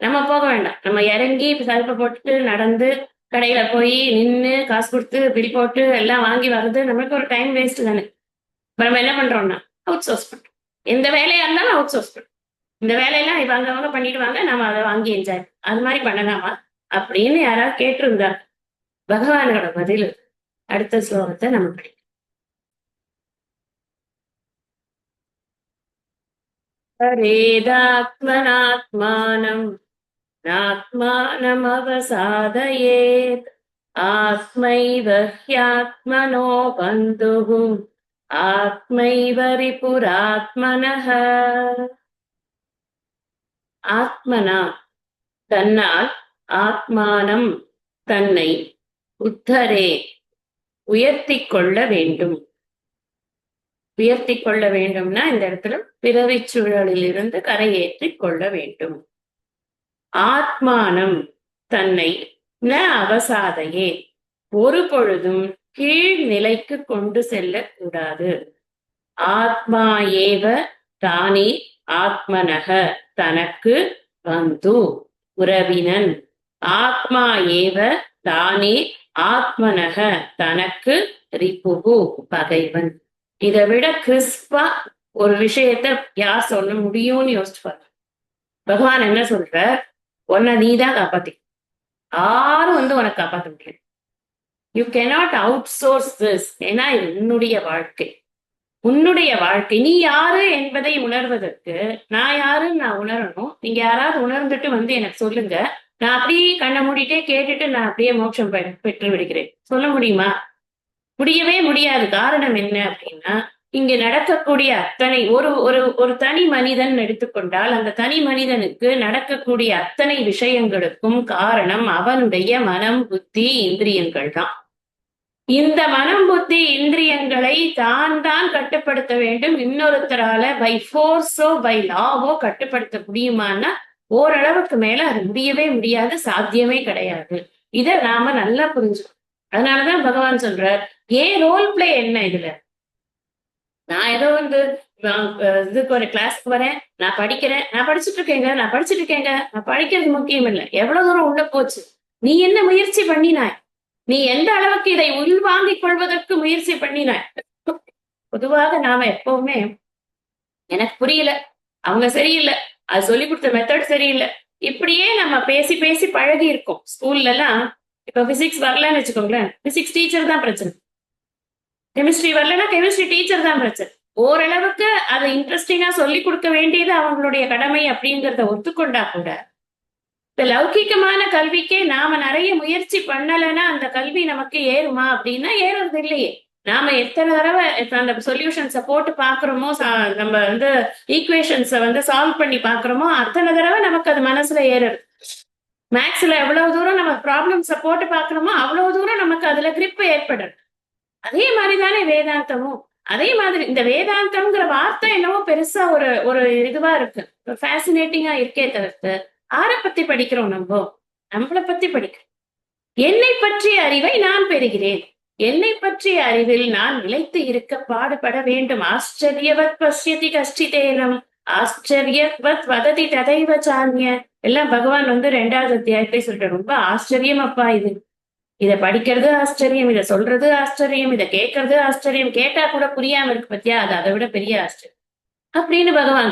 நம்ம போக வேண்டாம். நம்ம இறங்கி சல்ப்பை போட்டுட்டு நடந்து கடையில போய் நின்று காசு கொடுத்து பில் போட்டு எல்லாம் வாங்கி வர்றது நம்மளுக்கு ஒரு டைம் வேஸ்ட் தானே. நம்ம என்ன பண்றோம்னா அவுட் சோர்ஸ் பண்றோம். எந்த வேலையா இருந்தாலும் அவுட் சோர்ஸ் பண்றோம். இந்த வேலையெல்லாம் இவங்க பண்ணிடுவாங்க, நம்ம அதை வாங்கி என்ஜாய் அது மாதிரி பண்ணலாமா அப்படின்னு யாராவது கேட்டிருந்தா பகவானோட பதில் அடுத்த ஸ்லோகத்தை நம்ம படிக்கலாம். ஹரேதாத்மனாத்மானம் நாத்மானம் அவசாதயேத் ஆத்மைவ ஹ்யாத்மனோ பந்துः ஆத்மைவ ரிபுராத்மனः. ஆத்மனா தன்னால், ஆத்மானம் தன்னை, உத்தரே உயர்த்தி கொள்ள வேண்டும். உயர்த்தி கொள்ள வேண்டும்னா இந்த இடத்துல பிறவி சூழலில் இருந்து கரையேற்றிக் கொள்ள வேண்டும். ஆத்மானம் தன்னை ந அவசாதையே ஒரு பொழுதும் கீழ் நிலைக்கு கொண்டு செல்லக்கூடாது. ஆத்மா ஏவ தானே ஆத்மனக தனக்கு பந்து உறவினன். ஆத்மா ஏவ தானே ஆத்மனக தனக்கு ரிப்புகு பகைவன். இதை விட கிறிஸ்பா ஒரு விஷயத்த யார் சொல்ல முடியும்னு யோசிச்சுப்பாரு. பகவான் என்ன சொல்ற? உன்னை நீதான் காப்பாத்தி, யாரும் உனக்கு காப்பாற்ற முடியாது. You cannot out source this. ஏன்னா இது உன்னுடைய வாழ்க்கை, உன்னுடைய வாழ்க்கை. நீ யாரு என்பதை உணர்வதற்கு நான் யாருன்னு நான் உணரணும். நீங்க யாராவது உணர்ந்துட்டு எனக்கு சொல்லுங்க, நான் அப்படியே கண்ணை மூடிட்டே கேட்டுட்டு நான் அப்படியே மோட்சம் பெற்று விடுகிறேன். சொல்ல முடியுமா? முடியவே முடியாது. காரணம் என்ன அப்படின்னா, இங்கு நடக்கக்கூடிய அத்தனை ஒரு ஒரு ஒரு தனி மனிதன் எடுத்துக்கொண்டால் அந்த தனி மனிதனுக்கு நடக்கக்கூடிய அத்தனை விஷயங்களுக்கும் காரணம் அவனுடைய மனம், புத்தி, இந்திரியங்கள் தான். இந்த மனம், புத்தி, இந்திரியங்களை தான் கட்டுப்படுத்த வேண்டும். இன்னொருத்தரால பை ஃபோர்ஸோ பை லாவோ கட்டுப்படுத்த முடியுமான்னா ஓரளவுக்கு மேல அது முடியவே முடியாது, சாத்தியமே கிடையாது. இதை நாம நல்லா புரிஞ்சுக்கணும். அதனாலதான் பகவான் சொல்றார், ஏன் ரோல் பிளே என்ன இதுல? நான் ஏதோ இதுக்கு ஒரு கிளாஸ்க்கு வரேன், நான் படிக்கிறேன், நான் படிச்சுட்டு இருக்கேங்க, நான் படிக்கிறது முக்கியம் இல்லை. எவ்வளவு தூரம் உள்ள போச்சு, நீ என்ன முயற்சி பண்ணினாய், நீ எந்த அளவுக்கு இதை உள்வாங்கிக் கொள்வதற்கு முயற்சி பண்ணினாய். பொதுவாக நாம எப்பவுமே எனக்கு புரியல, அவங்க சரியில்லை, அது சொல்லி கொடுத்த மெத்தட் சரியில்லை, இப்படியே நம்ம பேசி பேசி பழகி இருக்கோம். ஸ்கூல்ல எல்லாம் இப்ப பிசிக்ஸ் வரலன்னு வச்சுக்கோங்களேன், பிசிக்ஸ் டீச்சர் தான் பிரச்சனை. கெமிஸ்ட்ரி வரலன்னா கெமிஸ்ட்ரி டீச்சர் தான் பிரச்சனை. ஓரளவுக்கு அதை இன்ட்ரெஸ்டிங்கா சொல்லி கொடுக்க வேண்டியது அவங்களுடைய கடமை அப்படிங்கிறத ஒத்துக்கொண்டா கூட இந்த லௌகிகமான கல்விக்கே நாம நிறைய முயற்சி பண்ணலைன்னா அந்த கல்வி நமக்கு ஏறுமா அப்படின்னா ஏறுறது இல்லையே. நாம எத்தனை தடவை அந்த சொல்யூஷன்ஸை போட்டு பாக்குறோமோ, நம்ம ஈக்குவேஷன்ஸை சால்வ் பண்ணி பாக்குறோமோ அத்தனை தடவை நமக்கு அது மனசுல ஏறுறது. மேக்ஸ்ல எவ்வளவு தூரம் நம்ம ப்ராப்ளம்ஸை போட்டு பாக்குறோமோ அவ்வளவு தூரம் நமக்கு அதுல கிரிப் ஏற்படுறது. அதே மாதிரிதானே வேதாந்தமும். அதே மாதிரி இந்த வேதாந்தம்ங்கிற வார்த்தை என்னவோ பெருசா ஒரு ஒரு இதுவா இருக்கு, ஃபேசினேட்டிங்கா இருக்கே தவிர்த்து ஆரை பத்தி படிக்கிறோம், நம்மளை பத்தி படிக்கிறோம். என்னை பற்றிய அறிவை நான் பெறுகிறேன், என்னை பற்றிய அறிவில் நான் நிலைத்து இருக்க பாடுபட வேண்டும். ஆச்சரியவத் பசியதி கஷ்டிதேனம் ஆச்சரியவத் வததி ததைவ சான்ய. எல்லாம் பகவான் 2வது அத்தியாயத்தை சொல்ற. ரொம்ப ஆச்சரியம் அப்பா இது. இதை படிக்கிறது ஆச்சரியம், இதை சொல்றது ஆச்சரியம், இதை கேட்கறது ஆச்சரியம், கேட்டா கூட புரியாம இருக்கு பத்தியா, அது அதை விட பெரிய ஆச்சரியம் அப்படின்னு பகவான்.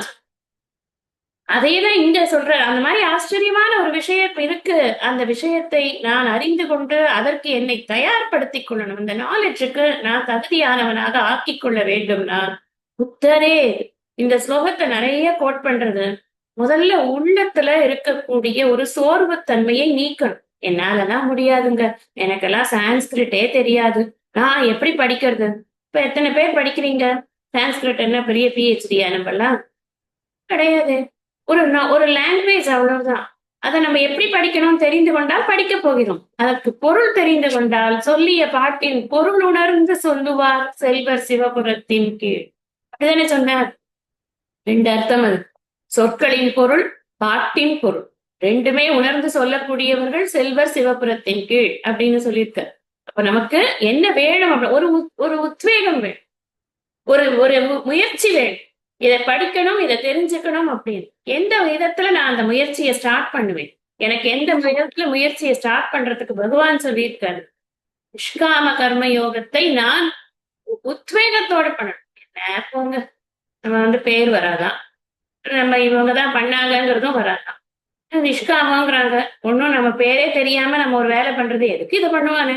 அதையேதான் இங்க சொல்ற. அந்த மாதிரி ஆச்சரியமான ஒரு விஷயம் இருக்கு. அந்த விஷயத்தை நான் அறிந்து கொண்டு அதற்கு என்னை தயார்படுத்திக் கொள்ளணும். இந்த நாலேஜுக்கு நான் தகுதியானவனாக ஆக்கிக் கொள்ள வேண்டும். நான் புத்தரே இந்த ஸ்லோகத்தை நிறைய கோட் பண்றது முதல்ல உள்ளத்துல இருக்கக்கூடிய ஒரு சோர்வுத்தன்மையை நீக்கணும். என்னாலதான் முடியாதுங்க, எனக்கெல்லாம் சான்ஸ்கிரிட்டே தெரியாது, நான் எப்படி படிக்கிறது? இப்ப எத்தனை பேர் படிக்கிறீங்க? சான்ஸ்கிரிட் என்ன பெரிய பிஹெச்டியா? நம்மலாம் கிடையாது. ஒரு லாங்குவேஜ், அவ்வளவுதான். அதை நம்ம எப்படி படிக்கணும் தெரிந்து கொண்டால் படிக்க போகிறோம். அதற்கு பொருள் தெரிந்து கொண்டால் சொல்லிய பாட்டின் பொருள் உணர்ந்து சொல்லுவார் செல்வர் சிவபுரத்தின் கீழ். அப்படிதானே சொன்னார். 2 அர்த்தம் அது. சொற்களின் பொருள், பாட்டின் பொருள், ரெண்டுமே உணர்ந்து சொல்லக்கூடியவர்கள் செல்வர் சிவபுரத்தின் கீழ் அப்படின்னு சொல்லியிருக்க. அப்ப நமக்கு என்ன வேணும்? ஒரு உத்வேகம் வேணும், ஒரு ஒரு முயற்சி வேணும். இதை படிக்கணும், இதை தெரிஞ்சுக்கணும் அப்படின்னு. எந்த விதத்துல நான் அந்த முயற்சியை ஸ்டார்ட் பண்ணுவேன்? எனக்கு எந்த விதத்துல முயற்சியை ஸ்டார்ட் பண்றதுக்கு பகவான் சொல்லியிருக்காரு? நிஷ்காம கர்ம யோகத்தை நான் உத்வேகத்தோட பண்ணணும். என்ன போங்க, நம்ம பேர் வராதான், நம்ம இவங்கதான் பண்ணாங்கிறதும் வராதான். நிஷ்காமங்கிறாங்க. ஒன்னும் நம்ம பேரே தெரியாம நம்ம ஒரு வேலை பண்றது எதுக்கு இதை பண்ணுவானு,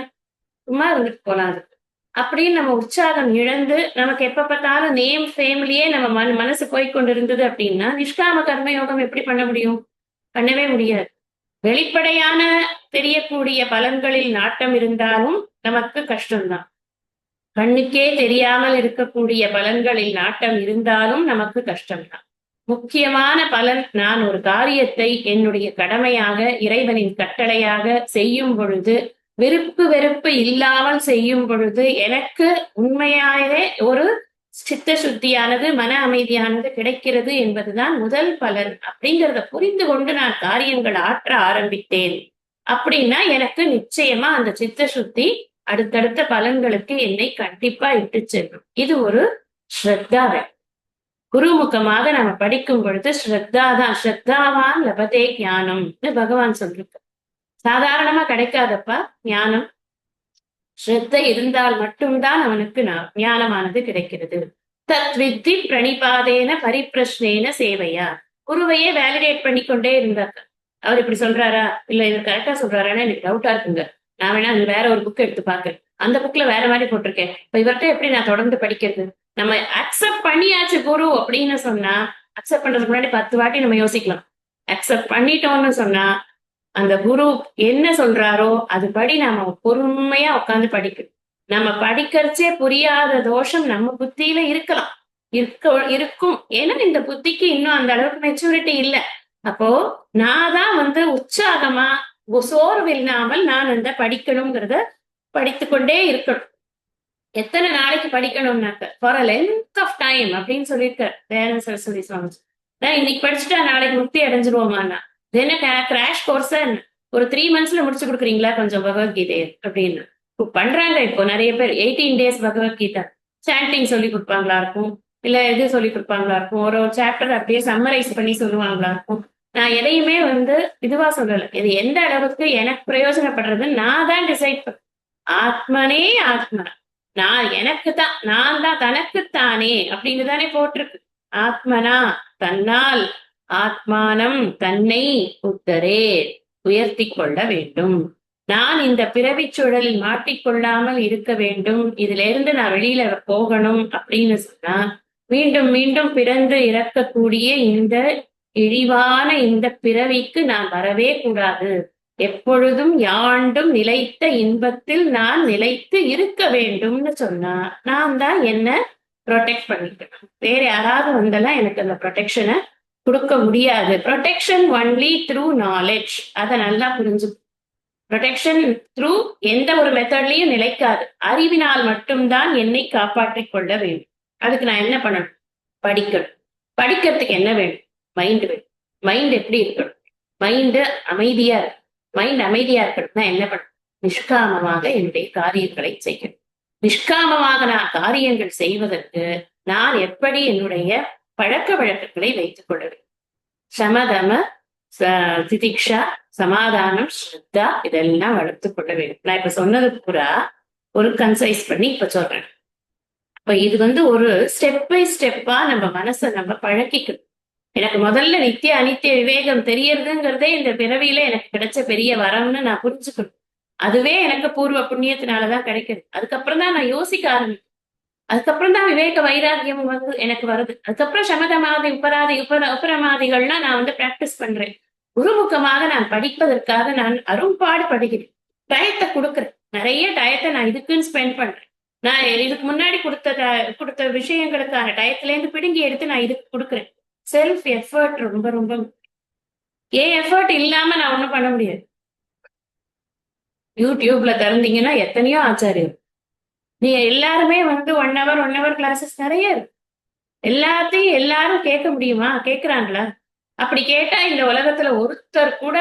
சும்மா இருந்துட்டு போலாம் அதுக்கு அப்படின்னு நம்ம உற்சாகம் இழந்து நமக்கு எப்ப பார்த்தாலும் நேம் ஃபேமிலியே நம்ம மனசு போய்கொண்டு இருந்தது அப்படின்னா நிஷ்காம கர்மயோகம் எப்படி பண்ண முடியும்? பண்ணவே முடியாது. வெளிப்படையான தெரியக்கூடிய பலன்களில் நாட்டம் இருந்தாலும் நமக்கு கஷ்டம்தான். கண்ணுக்கே தெரியாமல் இருக்கக்கூடிய பலன்களில் நாட்டம் இருந்தாலும் நமக்கு கஷ்டம்தான். முக்கியமான பலன், நான் ஒரு காரியத்தை என்னுடைய கடமையாக, இறைவனின் கட்டளையாக செய்யும் பொழுது, விருப்பு வெறுப்பு இல்லாமல் செய்யும் பொழுது எனக்கு உண்மையாகவே ஒரு சித்த சுத்தியானது, மன அமைதியானது கிடைக்கிறது என்பதுதான் முதல் பலன். அப்படிங்கிறத புரிந்து கொண்டு நான் காரியங்கள் ஆற்ற ஆரம்பித்தேன் அப்படின்னா எனக்கு நிச்சயமா அந்த சித்த சுத்தி அடுத்தடுத்த பலன்களுக்கு என்னை கண்டிப்பா இட்டு செல்லும். இது ஒரு ஸ்ரத்தா. குருமுகமாக நம்ம படிக்கும் பொழுது ஸ்ரத்தாதான், ஸ்ரத்தாவான் லபதே ஞானம்னு பகவான் சொல்லிருக்கு. சாதாரணமா கிடைக்காதப்பா ஞானம். ஸ்ரத்த இருந்தால் மட்டும்தான் அவனுக்கு ஞானமானது கிடைக்கிறது. தத் வித்தி பிரணிபாதேன பரிப்பிரஷ்னேன சேவையா. குருவையே வேலிடேட் பண்ணிக்கொண்டே இருந்தார். அவர் இப்படி சொல்றாரா, இல்ல இவர் கரெக்டா சொல்றாரான்னு எனக்கு டவுட்டா இருக்குங்க. நான் வேணா வேற ஒரு புக் எடுத்து பாக்குறேன், அந்த புக்ல வேற மாதிரி போட்டிருக்கேன், இப்ப இவர்கிட்ட எப்படி நான் தொடர்ந்து படிக்கிறது? நம்ம அக்செப்ட் பண்ணியாச்சு குரு அப்படின்னு சொன்னா, அக்செப்ட் பண்றதுக்கு முன்னாடி 10 வாட்டி நம்ம யோசிக்கலாம். அக்செப்ட் பண்ணிட்டோம்னு சொன்னா அந்த குரு என்ன சொல்றாரோ அதுபடி நாம பொறுமையா உட்காந்து படிக்கணும். நம்ம படிக்கிறச்சே புரியாத தோஷம் நம்ம புத்தியில இருக்கலாம், இருக்கும். ஏன்னா இந்த புத்திக்கு இன்னும் அந்த அளவுக்கு மெச்சூரிட்டி இல்லை. அப்போ நான் தான் உற்சாகமா சோர்வு இல்லாமல் நான் படிக்கணுங்கிறத படித்துக்கொண்டே இருக்கணும். எத்தனை நாளைக்கு படிக்கணும்னாக்க for a length of time அப்படின்னு சொல்லியிருக்க தயானந்த சரஸ்வதி சுவாமி. இன்னைக்கு படிச்சுட்டா நாளைக்கு முக்தி அடைஞ்சிருவோமாண்ணா? என்ன கிராஷ் கோர்ஸ் ஒரு 3 monthsல முடிச்சு கொடுக்குறீங்களா கொஞ்சம் பகவத்கீதை அப்படின்னு பண்றாங்க. இப்போ நிறைய பேர் 18 days பகவத்கீதா சாண்டிங் சொல்லி கொடுப்பாங்களா இருக்கும், இல்ல இது சொல்லி கொடுப்பாங்களா இருக்கும், ஒரு சாப்டர் அப்படியே சம்மரைஸ் பண்ணி சொல்லுவாங்களா இருக்கும். நான் எதையுமே இதுவா சொல்லல. இது எந்த அளவுக்கு எனக்கு பிரயோஜனப்படுறது நான் தான் டிசைட் பண்ண. ஆத்மனே ஆத்மா, நான் எனக்கு தான், நான் தான் தனக்குத்தானே அப்படின்னு தானே போட்டிருக்கு. ஆத்மனா தன்னால், ஆத்மானம் தன்னை உத்தரே உயர்த்தி கொள்ள வேண்டும். நான் இந்த பிறவி சுழலில் மாட்டிக்கொள்ளாமல் இருக்க வேண்டும், இதுல இருந்து நான் வெளியில போகணும் அப்படின்னு சொன்னா மீண்டும் மீண்டும் பிறந்து இறக்கக்கூடிய இந்த இழிவான இந்த பிறவிக்கு நான் வரவே கூடாது. எப்பொழுதும் யாண்டும் நிலைத்த இன்பத்தில் நான் நிலைத்து இருக்க வேண்டும்னு சொன்னா நான் தான் என்ன ப்ரொடெக்ட் பண்ணிக்கணும். வேற யாராவது வந்தெல்லாம் எனக்கு அந்த ப்ரொடெக்ஷனை கொடுக்க முடியாது. Protection only through knowledge. அதை நல்லா புரிஞ்சு. ப்ரொடெக்ஷன் த்ரூ எந்த ஒரு மெத்தட்லயும் நிலைக்காது. அறிவினால் மட்டும்தான் என்னை காப்பாற்றிக் கொள்ள வேண்டும். அதுக்கு நான் என்ன பண்ணணும்? படிக்கணும். படிக்கிறதுக்கு என்ன வேணும்? மைண்ட் வேணும். மைண்ட் எப்படி இருக்கணும்? மைண்டு அமைதியா இருக்கு. மைண்ட் அமைதியா இருக்கணும்னா என்ன பண்ணணும்? நிஷ்காமமாக என்னுடைய காரியங்களை செய்யணும். நிஷ்காமமாக நான் காரியங்கள் செய்வதற்கு நான் எப்படி என்னுடைய பழக்க வழக்கங்களை வைத்துக் கொள்ள வேண்டும். சமதம திதிக்ஷா, சமாதானம், ஸ்ரத்தா இதெல்லாம் வளர்த்து கொள்ள வேண்டும். நான் இப்ப சொன்னது பூரா ஒரு கன்சைஸ் பண்ணி இப்ப சொல்றேன். இப்ப இது ஒரு ஸ்டெப் பை ஸ்டெப்பா நம்ம மனசை நம்ம பழக்கிக்கணும். எனக்கு முதல்ல நித்திய அனித்திய விவேகம் தெரியறதுங்கிறதே இந்த பிறவியில எனக்கு கிடைச்ச பெரிய வரம்னு நான் புரிஞ்சுக்கணும். அதுவே எனக்கு பூர்வ புண்ணியத்தினாலதான் கிடைக்குது. அதுக்கப்புறம் தான் நான் யோசிக்க ஆரம்பிக்கும். அதுக்கப்புறம் தான் விவேக வைராக்கியம் எனக்கு வருது. அதுக்கப்புறம் சமதமாதி உபராதி உபரமாதிகள்லாம் நான் பிராக்டிஸ் பண்றேன். குருமுகமாக நான் படிப்பதற்காக நான் அரும்பாடு படுகிறேன். டயத்தை கொடுக்குறேன். நிறைய டயத்தை நான் இதுக்குன்னு ஸ்பெண்ட் பண்றேன். நான் இதுக்கு முன்னாடி கொடுத்த விஷயங்களுக்கான டயத்துல இருந்து பிடுங்கி எடுத்து நான் இதுக்கு கொடுக்குறேன். செல்ஃப் எஃபர்ட் ரொம்ப ரொம்ப ஏன் எஃபர்ட் இல்லாம நான் ஒண்ணும் பண்ண முடியாது. யூடியூப்ல திறந்தீங்கன்னா எத்தனையோ ஆச்சாரியம். நீங்க எல்லாருமே 1 hour கிளாஸஸ் நிறைய இருக்கு. எல்லாத்தையும் எல்லாரும் கேட்க முடியுமா? கேட்கிறாங்களா? அப்படி கேட்டா இந்த உலகத்துல ஒருத்தர் கூட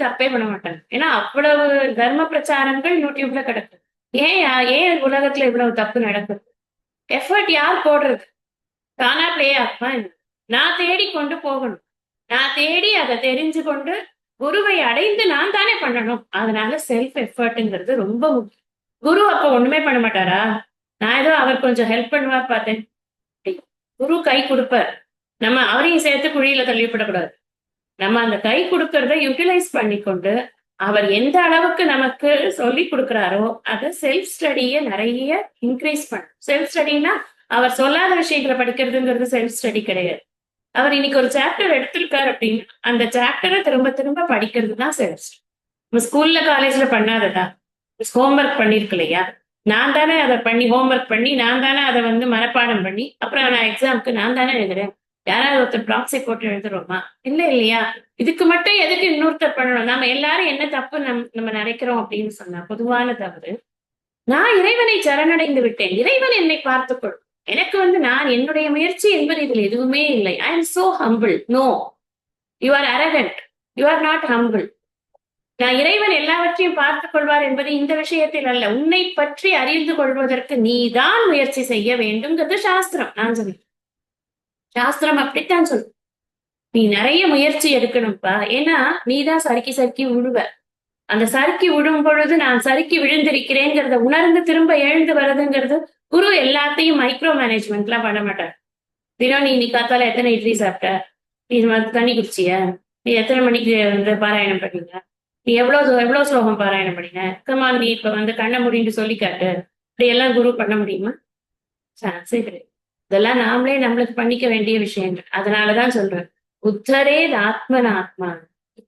தப்பே பண்ண மாட்டாங்க. ஏன்னா அவ்வளவு தர்ம பிரச்சாரங்கள் யூடியூப்ல கிடக்கு. ஏன் உலகத்துல இவ்வளவு தப்பு நடக்குது? எஃபர்ட் யார் போடுறது? தானா பிளே ஆகுமா என்ன? நான் தேடி கொண்டு போகணும். நான் தேடி அதை தெரிஞ்சு கொண்டு குருவை அடைந்து நான் தானே பண்ணணும். அதனால செல்ஃப் எஃபர்ட்ங்கிறது ரொம்ப முக்கியம். குரு அப்ப ஒண்ணுமே பண்ண மாட்டாரா? நான் ஏதோ அவர் கொஞ்சம் ஹெல்ப் பண்ணுவார் பார்த்தேன். குரு கை கொடுப்பார். நம்ம அவரையும் சேர்த்து குழியில தள்ளிவிடக்கூடாது. நம்ம அந்த கை கொடுக்கறத யூட்டிலைஸ் பண்ணிக்கொண்டு அவர் எந்த அளவுக்கு நமக்கு சொல்லி கொடுக்கிறாரோ அதை செல்ஃப் ஸ்டடியை நிறைய இன்க்ரீஸ் பண்ணும். செல்ஃப் ஸ்டடினா அவர் சொல்லாத விஷயங்களை படிக்கிறதுங்கிறது செல்ஃப் ஸ்டடி கிடையாது. அவர் இன்னைக்கு ஒரு சாப்டர் எடுத்திருக்காரு அப்படின்னு அந்த சாப்டரை திரும்ப திரும்ப படிக்கிறது தான் செல்ஃப் ஸ்டடி. நம்ம ஸ்கூல்ல காலேஜ்ல பண்ணாததா? ஹோம்ஒர்க் பண்ணிருக்கலையா? நான் தானே அதை பண்ணி ஹோம்ஒர்க் பண்ணி நான் தானே அதை மனப்பாடம் பண்ணி அப்புறம் நான் எக்ஸாமுக்கு நான் தானே எழுதுறேன். யாராவது ஒருத்தர் ப்ராக்ஸி போட்டு எழுதுறோமா? இல்ல இல்லையா? இதுக்கு மட்டும் எதுக்கு இன்னொருத்தர் பண்ணணும்? நாம எல்லாரும் என்ன தப்பு நம்ம நினைக்கிறோம் அப்படின்னு சொன்னா பொதுவான தவறு, நான் இறைவனை சரணடைந்து விட்டேன், இறைவன் என்னை பார்த்துக்கொள், எனக்கு நான் என்னுடைய முயற்சி என்பது இதில் எதுவுமே இல்லை. I am so humble. No, you are arrogant, you are not humble. நான் இறைவன் எல்லாவற்றையும் பார்த்துக் கொள்வார் என்பது இந்த விஷயத்தில் அல்ல. உன்னை பற்றி அறிந்து கொள்வதற்கு நீதான் முயற்சி செய்ய வேண்டும்ங்கிறது சாஸ்திரம். நான் சொல்றேன், சாஸ்திரம் அப்படித்தான் சொல்லு. நீ நிறைய முயற்சி எடுக்கணும்ப்பா. ஏன்னா நீதான் சறுக்கி சறுக்கி விழுவ. அந்த சறுக்கி விழும் பொழுது நான் சறுக்கி விழுந்திருக்கிறேங்கிறத உணர்ந்து திரும்ப எழுந்து வர்றதுங்கிறது. குரு எல்லாத்தையும் மைக்ரோ மேனேஜ்மெண்ட்லாம் பண்ண மாட்டார். தினம் நீ இன்னைக்கு காத்தால எத்தனை இட்லி சாப்பிட்ட, நீ தண்ணி குடிச்சிய, நீ எத்தனை மணிக்கு பாராயணம் பண்ணீங்க, நீ எவ்வளவு ஸ்லோகம் பாராயணம் பண்ணீங்க, கமான் நீ இப்ப கண்ணை முடின்னு சொல்லி காட்டு, இப்படி எல்லாம் குரு பண்ண முடியுமா? சான்ஸே கிடையாது. இதெல்லாம் நாமளே நம்மளுக்கு பண்ணிக்க வேண்டிய விஷயங்கள். அதனாலதான் சொல்றேன், உத்தரே ஆத்மன் ஆத்மா.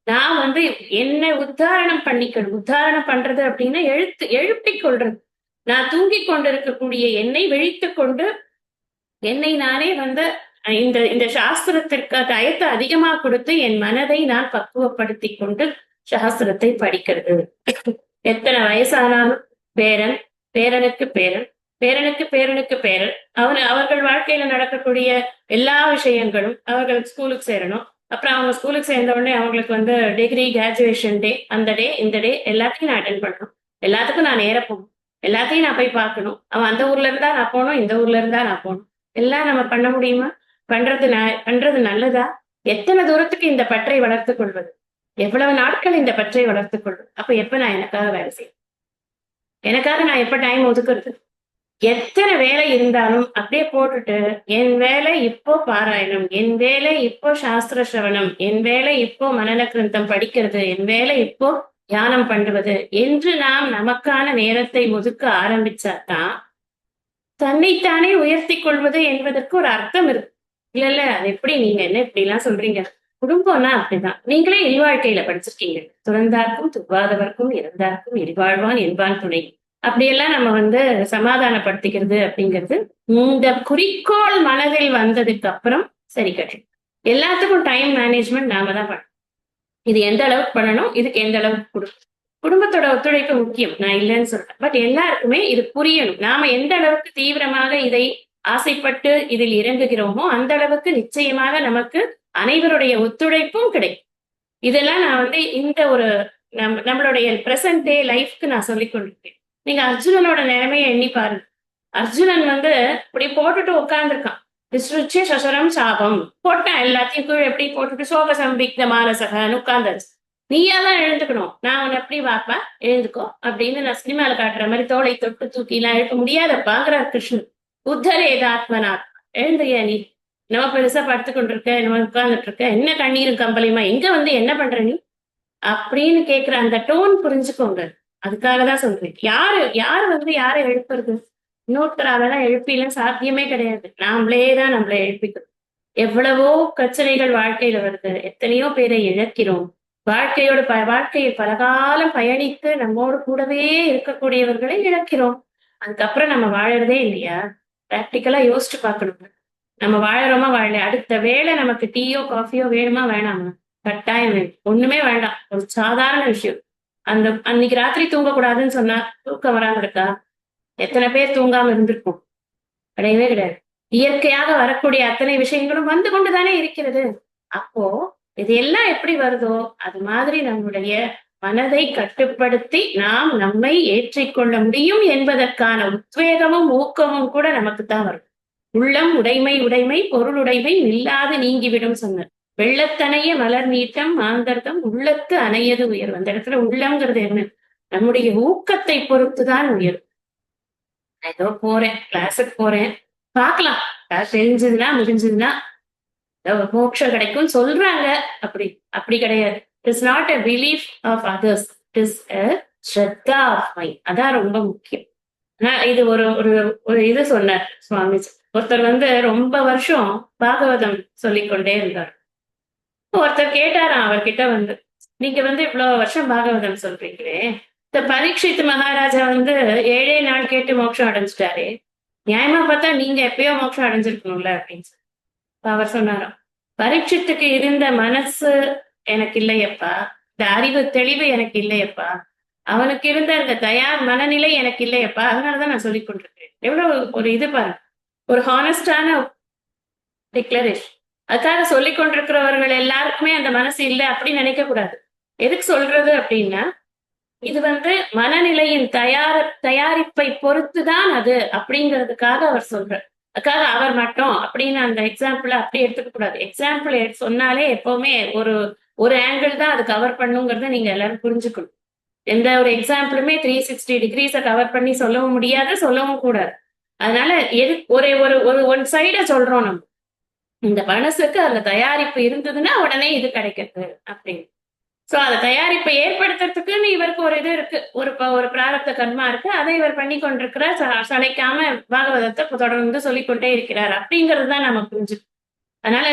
நான் என்னை உத்தாரணம் பண்ணிக்கணும். உத்தாரணம் பண்றது அப்படின்னா எழுப்பிக் கொள்றது. நான் தூங்கிக் கொண்டிருக்கக்கூடிய என்னை விழித்துக் கொண்டு என்னை நானே இந்த இந்த சாஸ்திரத்திற்கு தயத்தை அதிகமா கொடுத்து என் மனதை நான் பக்குவப்படுத்தி கொண்டு சாஸ்திரத்தை படிக்கிறது. எத்தனை வயசானாலும் பேரன், பேரனுக்கு பேரன், பேரனுக்கு பேரனுக்கு பேரன், அவர்கள் வாழ்க்கையில நடக்கக்கூடிய எல்லா விஷயங்களும், அவர்கள் ஸ்கூலுக்கு சேரணும். அப்புறம் அவங்க ஸ்கூலுக்கு சேர்ந்த உடனே அவங்களுக்கு டிகிரி கிராஜுவேஷன் டே, அந்த டே இந்த டே எல்லாத்தையும் நான் அட்டென்ட் பண்ணணும். எல்லாத்துக்கும் நான் நேர போகணும். எல்லாத்தையும் நான் போய் பார்க்கணும். அவன் அந்த ஊர்ல இருந்தா நான் போகணும், இந்த ஊர்ல இருந்தா நான் போகணும். எல்லாம் நம்ம பண்ண முடியுமா? பண்றது நல்லதா? எத்தனை தூரத்துக்கு இந்த பற்றை வளர்த்துக் கொள்வது? எவ்வளவு நாட்கள் இந்த பற்றை வளர்த்துக் கொள்வது? அப்ப எப்ப நான் எனக்காக வேலை செய்யும்? எனக்காக நான் எப்ப டைம் ஒதுக்குறது? எத்தனை வேலை இருந்தாலும் அப்படியே போட்டுட்டு என் வேலை இப்போ பாராயணம், என் வேலை இப்போ சாஸ்திர சிரவணம், என் வேலை இப்போ மனன கிரந்தம் படிக்கிறது, என் வேலை இப்போ தியானம் பண்ணுவது என்று நாம் நமக்கான நேரத்தை ஒதுக்க ஆரம்பிச்சாதான் தன்னைத்தானே உயர்த்தி கொள்வது என்பதற்கு ஒரு அர்த்தம் இருக்கு. இல்ல அது எப்படி? நீங்க என்ன இப்படி எல்லாம் சொல்றீங்க? குடும்பம்னா அப்படிதான். நீங்களே இல்வாழ்க்கையில படிச்சிருக்கீங்க. துறந்தார்க்கும் துவாதவர்க்கும் இறந்தார்க்கும் இல்வாழ்வான் என்பான் துணை. அப்படியெல்லாம் நம்ம சமாதானப்படுத்திக்கிறது அப்படிங்கிறது இந்த குறிக்கோள் மனதில் வந்ததுக்கு அப்புறம் சரி கட்டு. எல்லாத்துக்கும் டைம் மேனேஜ்மெண்ட் நாம தான் பண்ணணும். இது எந்த அளவுக்கு பண்ணணும், இதுக்கு எந்த அளவுக்கு கொடுக்கணும். குடும்பத்தோட ஒத்துழைப்பு முக்கியம், நான் இல்லைன்னு சொல்றேன். பட் எல்லாருக்குமே இது புரியணும். நாம எந்த அளவுக்கு தீவிரமாக இதை ஆசைப்பட்டு இதில் இறங்குகிறோமோ அந்த அளவுக்கு நிச்சயமாக நமக்கு அனைவருடைய ஒத்துழைப்பும் கிடைக்கும். இதெல்லாம் நான் இந்த ஒரு நம்மளுடைய பிரசன்ட் டே லைஃப்க்கு நான் சொல்லிக் கொண்டிருக்கேன். நீங்க அர்ஜுனனோட நிலைமையை எண்ணி பாருங்க. அர்ஜுனன் இப்படி போட்டுட்டு உட்கார்ந்துருக்கான். விஸ்ருச்சே சசரம் சாபம் போட்டான். எல்லாத்தையும் கீழே எப்படி போட்டுட்டு சோக சம்பிக்த மானசகன்னு உட்கார்ந்தாச்சு. நீயா தான் எழுந்துக்கணும். நான் உன்னை எப்படி வாப்பா, எழுந்துக்கோ அப்படின்னு நான் சினிமால காட்டுற மாதிரி தோளை தொட்டு தூக்கி எல்லாம் எழுப்ப முடியாதப்பாங்கிறார் கிருஷ்ணன். உத்தரேத ஆத்மனாத், எழுந்துறியா நீ? நம்ம பெருசா படுத்து கொண்டிருக்க, நம்ம உட்கார்ந்துட்டு இருக்க, என்ன கண்ணீரும் கம்பளையுமா, எங்க என்ன பண்ற நீ அப்படின்னு கேட்கிற அந்த டோன் புரிஞ்சுக்கோங்க. அதுக்காக தான் சொல்றேன். யாரு யாரை எழுப்புறது? இன்னொருத்தராலதான் எழுப்பிலாம் சாத்தியமே கிடையாது. நாமளேதான் நம்மளை எழுப்பிக்கிறோம். எவ்வளவோ பிரச்சனைகள் வாழ்க்கையில வருது, எத்தனையோ பேரை இழக்கிறோம். வாழ்க்கையை பலகாலம் பயணித்து நம்மோடு கூடவே இருக்கக்கூடியவர்களை இழக்கிறோம். அதுக்கப்புறம் நம்ம வாழறதே இல்லையா? பிராக்டிக்கலா யோசிச்சு பார்க்கணும். நம்ம வாழறோமா வாழல? அடுத்த வேளை நமக்கு டீயோ காஃபியோ வேணுமா வேணாமா? கட்டாயம் வேணும். ஒண்ணுமே வேண்டாம், ஒரு சாதாரண விஷயம். அன்னைக்கு ராத்திரி தூங்கக்கூடாதுன்னு சொன்னா தூக்கம் வராம இருக்கா? எத்தனை பேர் தூங்காம இருந்திருக்கும்? கிடையவே கிடையாது. இயற்கையாக வரக்கூடிய அத்தனை விஷயங்களும் வந்து கொண்டுதானே இருக்கிறது. அப்போ இது எல்லாம் எப்படி வருதோ அது மாதிரி நம்முடைய மனதை கட்டுப்படுத்தி நாம் நம்மை ஏற்றிக்கொள்ள முடியும் என்பதற்கான உத்வேகமும் ஊக்கமும் கூட நமக்கு தான் வரும். உள்ளம் உடைமை உடைமை பொருளுடைமை நில்லாது நீங்கிவிடும் சொன்னார். வெள்ளத்தனைய மலர் நீட்டம் மாந்தர்தம் உள்ளத்து அணையது உயர்வு. அந்த இடத்துல உள்ளம்ங்கிறது என்ன? நம்முடைய ஊக்கத்தை பொறுத்துதான் உயரும். ஏதோ போறேன், கிளாஸுக்கு போறேன், பார்க்கலாம், கிளாஸ் தெரிஞ்சதுன்னா முடிஞ்சதுன்னா மோட்சம் கிடைக்கும் சொல்றாங்க. அப்படி அப்படி கிடையாது. It is not a belief of others, it is a ஸ்ரத்தா ஆஃப் மைண்ட். அதான் ரொம்ப முக்கியம். இது ஒரு ஒரு ஒரு இது சொன்னார் சுவாமிஜி. ஒருத்தர் ரொம்ப வருஷம் பாகவதம் சொல்லிக்கொண்டே இருந்தார். ஒருத்தர் கேட்டாராம் அவர்கிட்ட, நீங்க இவ்வளவு வருஷம் பாகவதம் சொல்றீங்களே, இந்த பரீட்சித் மகாராஜா 7 நாள் கேட்டு மோட்சம் அடைஞ்சிட்டாரு, நியாயமா பார்த்தா நீங்க எப்பயோ மோட்சம் அடைஞ்சிருக்கணும்ல அப்படின்னு சொல்லி. அவர் சொன்னாராம், பரீட்சித்துக்கு இருந்த மனசு எனக்கு இல்லையப்பா, இந்த அறிவு தெளிவு எனக்கு இல்லையப்பா, அவனுக்கு இருந்த இந்த தயார் மனநிலை எனக்கு இல்லையப்பா, அதனாலதான் நான் சொல்லிக் கொண்டிருக்கேன். எவ்வளவு ஒரு இது பாருங்க, ஒரு ஹானஸ்டான டிக்ளரேஷன். அதுக்காக சொல்லிக் கொண்டிருக்கிறவர்கள் எல்லாருக்குமே அந்த மனசு இல்லை அப்படின்னு நினைக்க கூடாது. எதுக்கு சொல்றது அப்படின்னா, இது மனநிலையின் தயாரிப்பை பொறுத்துதான் அது அப்படிங்கிறதுக்காக அவர் சொல்றார். அதுக்காக அவர் மட்டும் அப்படின்னு அந்த எக்ஸாம்பிள் அப்படி எடுத்துக்க கூடாது. எக்ஸாம்பிள் சொன்னாலே எப்பவுமே ஒரு ஒரு ஆங்கிள் தான் அது கவர் பண்ணுங்கிறத நீங்க எல்லாரும் புரிஞ்சுக்கணும். எந்த ஒரு எக்ஸாம்பிளுமே 360 டிகிரிஸை கவர் பண்ணி சொல்லவும் முடியாது, சொல்லவும் கூடாது. அதனால ஒரே ஒரு ஒரு ஒன் சைட சொல்றோம். நம்ம இந்த மனசுக்கு அந்த தயாரிப்பு இருந்ததுன்னா உடனே இது கிடைக்கிறது அப்படின்னு. சோ அந்த தயாரிப்பை ஏற்படுத்துறதுக்குன்னு இவருக்கு ஒரு இது இருக்கு, ஒரு பிராரப்த கர்மா இருக்கு, அதை இவர் பண்ணி கொண்டிருக்கிறார். சளைக்காம பாகவதத்தை தொடர்ந்து சொல்லிக்கொண்டே இருக்கிறார் அப்படிங்கிறது தான் நம்ம புரிஞ்சு. அதனால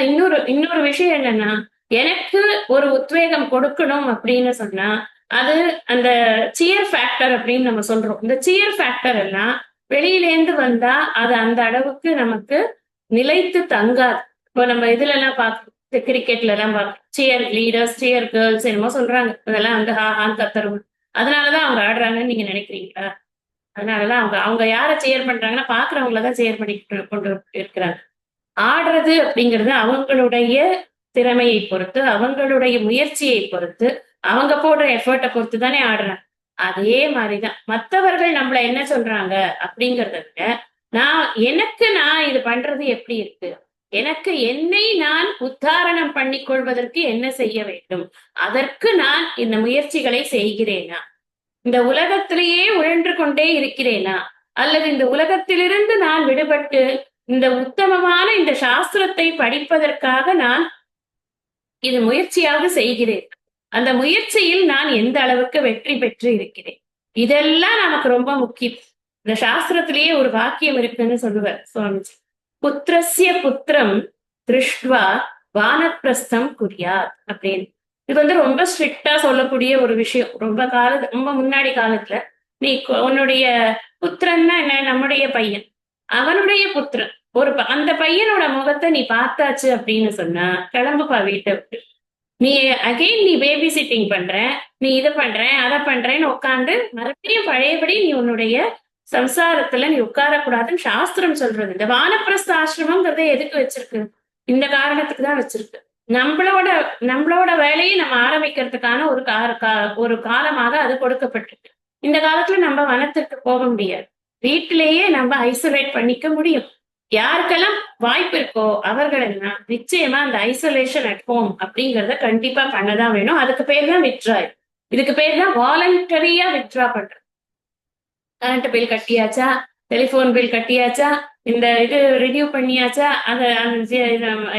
இன்னொரு விஷயம் என்னன்னா, எனக்கு ஒரு உத்வேகம் கொடுக்கணும் அப்படின்னு சொன்னா அது அந்த சியர் ஃபேக்டர் அப்படின்னு நம்ம சொல்றோம். இந்த சியர் ஃபேக்டர் எல்லாம் வெளியிலேந்து வந்தா அது அந்த அளவுக்கு நமக்கு நிலைத்து தங்காது. இப்போ நம்ம இதுல எல்லாம் பார்க்கணும், கிரிக்கெட்ல எல்லாம் பார்க்கணும், சியர் லீடர்ஸ் சியர் கேர்ள்ஸ் என்னமோ சொல்றாங்க, அதெல்லாம் ஹாஹான் கத்தரும். அதனாலதான் அவங்க ஆடுறாங்கன்னு நீங்க நினைக்கிறீங்களா? அதனாலதான் அவங்க யாரை சியர் பண்றாங்கன்னா பாக்குறவங்களதான் சியர் பண்ணி கொண்டு இருக்கிறாங்க. ஆடுறது அப்படிங்கிறது அவங்களுடைய திறமையை பொறுத்து, அவங்களுடைய முயற்சியை பொறுத்து, அவங்க போடுற எஃபர்ட்டை பொறுத்து தானே ஆடுறாங்க. அதே மாதிரிதான் மற்றவர்கள் நம்மள என்ன சொல்றாங்க அப்படிங்கறத விட, நான் இது பண்றது எப்படி இருக்கு, எனக்கு என்னை நான் உத்தாரணம் பண்ணி கொள்வதற்கு என்ன செய்ய வேண்டும், அதற்கு நான் இந்த முயற்சிகளை செய்கிறேனா, இந்த உலகத்திலேயே உழன்று கொண்டே இருக்கிறேனா, அல்லது இந்த உலகத்திலிருந்து நான் விடுபட்டு இந்த உத்தமமான இந்த சாஸ்திரத்தை படிப்பதற்காக நான் இது முயற்சியாக செய்கிறேன், அந்த முயற்சியில் நான் எந்த அளவுக்கு வெற்றி பெற்று இருக்கிறேன். இதெல்லாம் நமக்கு ரொம்ப முக்கியம். இந்த சாஸ்திரத்திலேயே ஒரு வாக்கியம் இருக்குன்னு சொல்லுவார் சுவாமிஜி, புத்திரஸ்ய புத்திரம் திருஷ்டுவா வானப்பிரஸ்தம் குறியாத் அப்படின்னு. இது ரொம்ப ஸ்ட்ரிக்டா சொல்லக்கூடிய ஒரு விஷயம். ரொம்ப முன்னாடி காலத்துல நீ உன்னுடைய புத்திரன்னா என்ன, நம்முடைய பையன், அவனுடைய புத்திரன் அந்த பையனோட முகத்தை நீ பார்த்தாச்சு அப்படின்னு சொன்னா கிளம்புப்பா வீட்டை விட்டு. நீ பேபி சிட்டிங் பண்ற, நீ இதை பண்ற அதை பண்றேன்னு உட்காந்து மறுபடியும் பழையபடி நீ உன்னுடைய சம்சாரத்துல நீ உட்காரக்கூடாதுன்னு சாஸ்திரம் சொல்றது. இந்த வானப்பிரஸ்த ஆசிரமம்ங்கிறத எதுக்கு வச்சிருக்கு? இந்த காரணத்துக்கு தான் வச்சிருக்கு. நம்மளோட வேலையை நம்ம ஆரம்பிக்கிறதுக்கான ஒரு காலமாக அது கொடுக்கப்பட்டிருக்கு. இந்த காலத்துல நம்ம வனத்திற்கு போக முடியாது, வீட்டிலேயே நம்ம ஐசோலேட் பண்ணிக்க முடியும். யாருக்கெல்லாம் வாய்ப்பு இருக்கோ அவர்கள் எல்லாம் நிச்சயமா அந்த ஐசோலேஷன் அட் ஹோம் அப்படிங்கறத கண்டிப்பா பண்ணதான் வேணும். அதுக்கு பேர் தான் வித்ட்ரா. இதுக்கு பேர் தான் வாலண்டரியா வித்ட்ரா பண்றது. கரண்ட் பில் கட்டியாச்சா, டெலிபோன் பில் கட்டியாச்சா, இந்த இது ரினியூ பண்ணியாச்சா,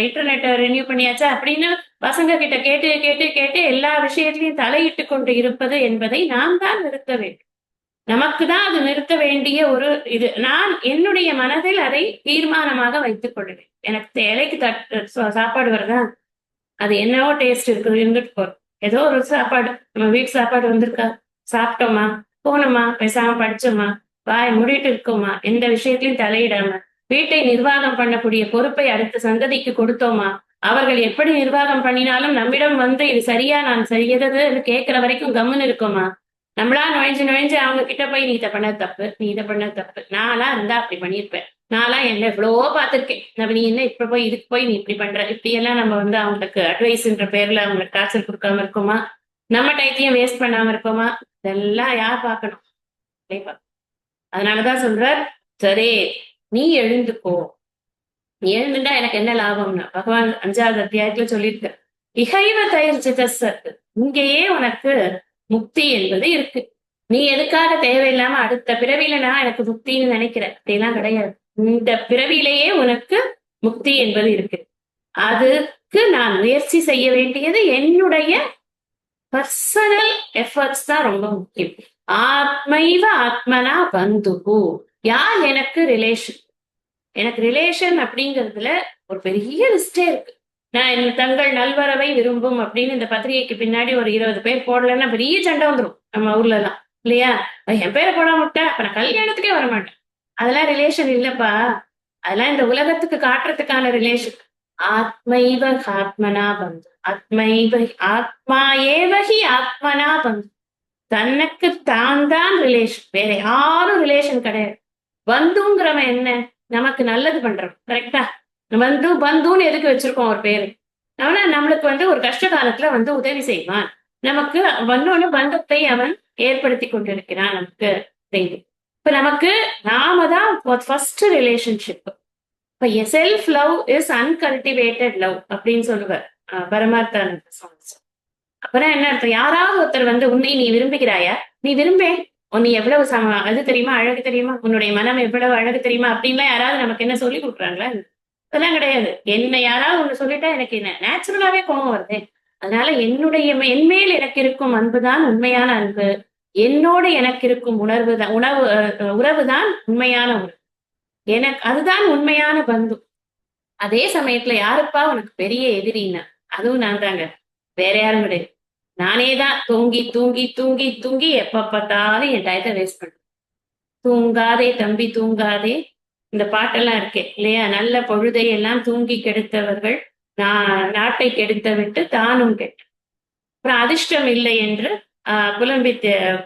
இன்டர்நெட் ரினியூ பண்ணியாச்சா அப்படின்னு பசங்க கிட்ட கேட்டு கேட்டு கேட்டு எல்லா விஷயத்திலையும் தலையிட்டு கொண்டு இருப்பது என்பதை நாம் தான் நிறுத்த வேண்டும். நமக்கு தான் அது நிறுத்த வேண்டிய ஒரு இது. நான் என்னுடைய மனதில் அதை தீர்மானமாக வைத்துக் கொள்ளுவேன். எனக்கு இலைக்கு சாப்பாடு வருதா, அது என்னவோ டேஸ்ட் இருக்குது இருந்துட்டு போறோம். ஏதோ ஒரு சாப்பாடு, நம்ம வீட்டு சாப்பாடு வந்திருக்கா, சாப்பிட்டோமா, போனோமா, பேசாம படிச்சோமா, வாய் மூடிட்டு இருக்கோமா, எந்த விஷயத்திலையும் தலையிடாம வீட்டை நிர்வாகம் பண்ணக்கூடிய பொறுப்பை அடுத்த சந்ததிக்கு கொடுத்தோமா, அவர்கள் எப்படி நிர்வாகம் பண்ணினாலும் நம்மிடம் இது சரியா நான் செய்யறதுன்னு கேட்கிற வரைக்கும் கம்முன்னு இருக்கோமா, நம்மளா நுழைஞ்சு அவங்க கிட்ட போய் நீ இதை பண்ண தப்பு, நீ இதை பண்ண தப்பு, நான்லாம் இருந்தா அப்படி பண்ணியிருப்பேன், நான்லாம் என்ன எவ்வளவோ பார்த்திருக்கேன், நம்ம நீ என்ன இப்ப போய் இதுக்கு போய் நீ இப்படி பண்ற, இப்படி எல்லாம் நம்ம அவங்களுக்கு அட்வைஸ்ன்ற பேர்ல அவங்களுக்கு டார்ச்சர் கொடுக்காம இருக்கோமா? நம்ம டயத்தையும் வேஸ்ட் பண்ணாம இருப்போமா? இதெல்லாம் யார் பார்க்கணும்? அதனாலதான் சொல்றார், சரி நீ எழுந்துக்கோ. நீ எழுந்துட்டா எனக்கு என்ன லாபம்னா பகவான் 5வது அத்தியாயத்துல சொல்லியிருக்க, இகைவ தயிர் சிதசத்து, இங்கேயே உனக்கு முக்தி என்பது இருக்கு. நீ எதுக்காக தேவையில்லாம அடுத்த பிறவியில நான் எனக்கு முக்தின்னு நினைக்கிறேன், அப்படிலாம் கிடையாது. இந்த பிறவியிலேயே உனக்கு முக்தி என்பது இருக்கு. அதுக்கு நான் முயற்சி செய்ய வேண்டியது என்னுடைய பர்சனல் எஃபர்ட்ஸ் தான் ரொம்ப முக்கியம். ஆத்மைவ ஆத்மனா பந்துகு, யார் எனக்கு ரிலேஷன்? எனக்கு ரிலேஷன் அப்படிங்கிறதுல ஒரு பெரிய லிஸ்டே இருக்கு. நான் என் தங்கள் நல்வரவை விரும்பும் அப்படின்னு இந்த பத்திரிகைக்கு பின்னாடி ஒரு 20 பேர் போடலன்னா பெரிய சண்டை வந்துடும் நம்ம ஊர்ல எல்லாம், இல்லையா? என் பேரை போட மாட்டேன், அப்ப நான் கல்யாணத்துக்கே வர மாட்டேன். அதெல்லாம் ரிலேஷன் இல்லப்பா. அதெல்லாம் இந்த உலகத்துக்கு காட்டுறதுக்கான ரிலேஷன். ஆத்மைவ ஆத்மனா பந்து, ஆத்மைவ ஆத்மா ஏவகி ஆத்மனா பந்து. தனக்கு தான் தான் ரிலேஷன், வேற யாரும் ரிலேஷன் கிடையாது. பந்துங்கிறவன் என்ன? நமக்கு நல்லது பண்றோம், கரெக்டா? பந்துன்னு எதுக்கு வச்சிருக்கோம் ஒரு பேரு? அவனா நம்மளுக்கு ஒரு கஷ்ட காலத்துல உதவி செய்வான். நமக்கு வந்தோன்னு பந்தத்தை அவன் ஏற்படுத்தி கொண்டிருக்கிறான் நமக்கு செய்து. இப்ப நமக்கு நாம தான் ஃபர்ஸ்ட் ரிலேஷன்ஷிப். இப்ப self love is uncultivated love அப்படின்னு சொல்லுவார் பரமார்த்தானந்த சுவாமி. அப்புறம் என்ன அர்த்தம்? யாராவது ஒருத்தர் உன்னை நீ விரும்புகிறாயா, நீ விரும்பே, நீ எவ்வளவு அது தெரியுமா, அழகு தெரியுமா, உன்னுடைய மனம் எவ்வளவு அழகு தெரியுமா அப்படின்லாம் யாராவது நமக்கு என்ன சொல்லி கொடுக்குறாங்களா? அதெல்லாம் கிடையாது. என்ன யாராவது ஒண்ணு சொல்லிட்டா எனக்கு என்ன நேச்சுரலாவே கோபம் வருது. அதனால என்மேல் எனக்கு இருக்கும் அன்புதான் உண்மையான அன்பு. என்னோடு எனக்கு இருக்கும் உறவுதான் உண்மையான உறவு. எனக்கு அதுதான் உண்மையான பந்து. அதே சமயத்துல யாருப்பா உனக்கு பெரிய எதிரின்னா, அதுவும் நான் தாங்க, வேற யாரும் கிடையாது. நானே தான் தூங்கி தூங்கி தூங்கி தூங்கி எப்ப பார்த்தாலும் என் டயத்தை வேஸ்ட் பண்ணேன். தூங்காதே தம்பி தூங்காதே, இந்த பாட்டெல்லாம் இருக்கே இல்லையா? நல்ல பொழுதை எல்லாம் தூங்கி கெடுத்தவர்கள் நாட்டை கெடுத்து விட்டு தானும் கெட்டு, அப்புறம் அதிர்ஷ்டம் இல்லை என்று புலம்பி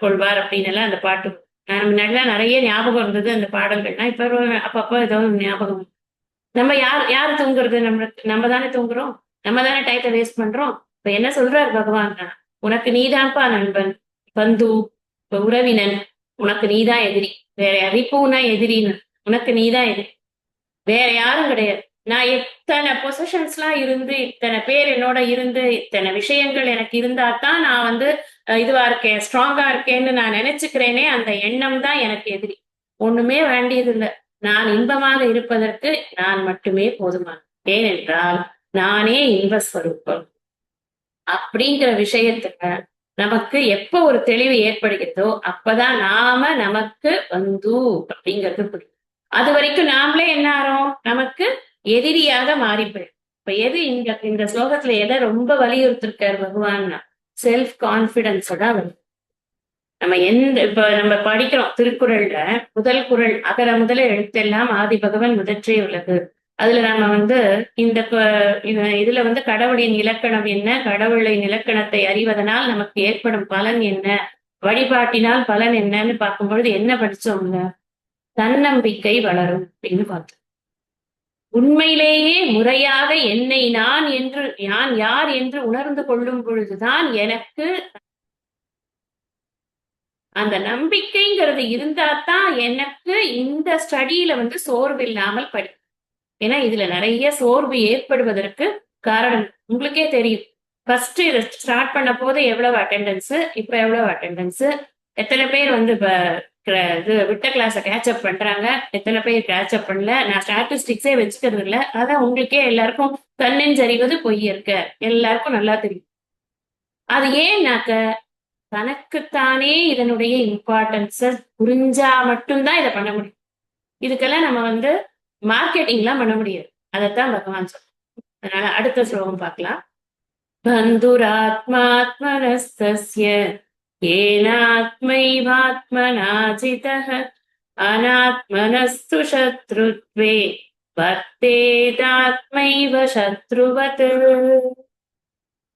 கொள்வார் அப்படின்னு எல்லாம் அந்த பாட்டு. முன்னாடிலாம் நிறைய ஞாபகம் இருந்தது அந்த பாடல்கள்னா. இப்ப அப்பப்போ ஏதோ ஞாபகம். நம்ம யாரு தூங்குறது? நம்ம தானே தூங்குறோம், நம்ம தானே டயத்தை வேஸ்ட் பண்றோம். இப்ப என்ன சொல்றாரு பகவான்? உனக்கு நீதான்ப்பா நண்பன், பந்து, உறவினன். உனக்கு நீதான் எதிரி. வேற அறிப்பூனா எதிரின்னு, உனக்கு நீதான் எதிரி, வேற யாரும் கிடையாது. நான் இத்தனை பொசிஷன்ஸ் எல்லாம் இருந்து, இத்தனை பேர் என்னோட இருந்து, இத்தனை விஷயங்கள் எனக்கு இருந்தா தான் நான் இதுவா இருக்கேன், ஸ்ட்ராங்கா இருக்கேன்னு நான் நினைச்சுக்கிறேனே, அந்த எண்ணம் தான் எனக்கு எதிரி. ஒண்ணுமே வேண்டியது இல்லை. நான் இன்பமாக இருப்பதற்கு நான் மட்டுமே போதுமான, ஏனென்றால் நானே இன்பஸ்வரூபம். அப்படிங்கிற விஷயத்துல நமக்கு எப்ப ஒரு தெளிவு ஏற்படுகிறதோ அப்பதான் நமக்கு அப்படிங்கிறது புரியும். அது வரைக்கும் நாமளே என்ன ஆறோம்? நமக்கு எதிரியாக மாறிப்போயிடும். இப்ப எது இந்த ஸ்லோகத்துல எதை ரொம்ப வலியுறுத்திருக்காரு பகவான்னா, செல்ஃப் கான்பிடன்ஸோட வருது. இப்ப நம்ம படிக்கிறோம் திருக்குறள்ல, முதல் குறள் அகர முதல எழுத்தெல்லாம் ஆதி பகவன் முதற்றே உள்ளது. அதுல நம்ம இந்த இதுல கடவுளின் இலக்கணம் என்ன, கடவுளின் இலக்கணத்தை அறிவதனால் நமக்கு ஏற்படும் பலன் என்ன, வழிபாட்டினால் பலன் என்னன்னு பார்க்கும் பொழுது என்ன படிச்சோம்ல? தன்னம்பிக்கை வளரும் அப்படின்னு பார்த்தோம். உண்மையிலேயே முறையாக என்னை நான் யார் என்று உணர்ந்து கொள்ளும் பொழுதுதான் எனக்கு அந்த நம்பிக்கைங்கிறது இருந்தாதான் எனக்கு இந்த ஸ்டடியில சோர்வு இல்லாமல் படி. ஏன்னா இதுல நிறைய சோர்வு ஏற்படுவதற்கு காரணம் உங்களுக்கே தெரியும். ஃபர்ஸ்ட் இதை ஸ்டார்ட் பண்ண போது எவ்வளவு அட்டெண்டன்ஸ், இப்ப எவ்வளவு அட்டெண்டன்ஸ், எத்தனை பேர் இது விட்ட கிளாஸை கேட்சப் பண்றாங்க, எத்தனை பேர் கேட்சப் பண்ணல. நான் ஸ்டாட்டிஸ்டிக்ஸே வச்சுக்கிறது இல்லை. அதான் உங்களுக்கே எல்லாருக்கும் தன்னெஞ்சறிவது பொய் இருக்க எல்லாருக்கும் நல்லா தெரியும். அது ஏன்னாக்க தனக்குத்தானே இதனுடைய இம்பார்ட்டன்ஸ புரிஞ்சா மட்டும்தான் இதை பண்ண முடியும். இதுக்கெல்லாம் நம்ம மார்க்கெட்டிங்லாம் பண்ண முடியாது. அதைத்தான் பகவான் சொல்ற. அதனால அடுத்த ஸ்லோகம் பார்க்கலாம். பந்துராத்மாத்மனஸ்தஸ்ய ஏனாத்மைவாத்மனாஜிதः அநாத்மனஸ்து சத்ருத்வே வர்த்தேதாத்மைவ சத்ருவத்.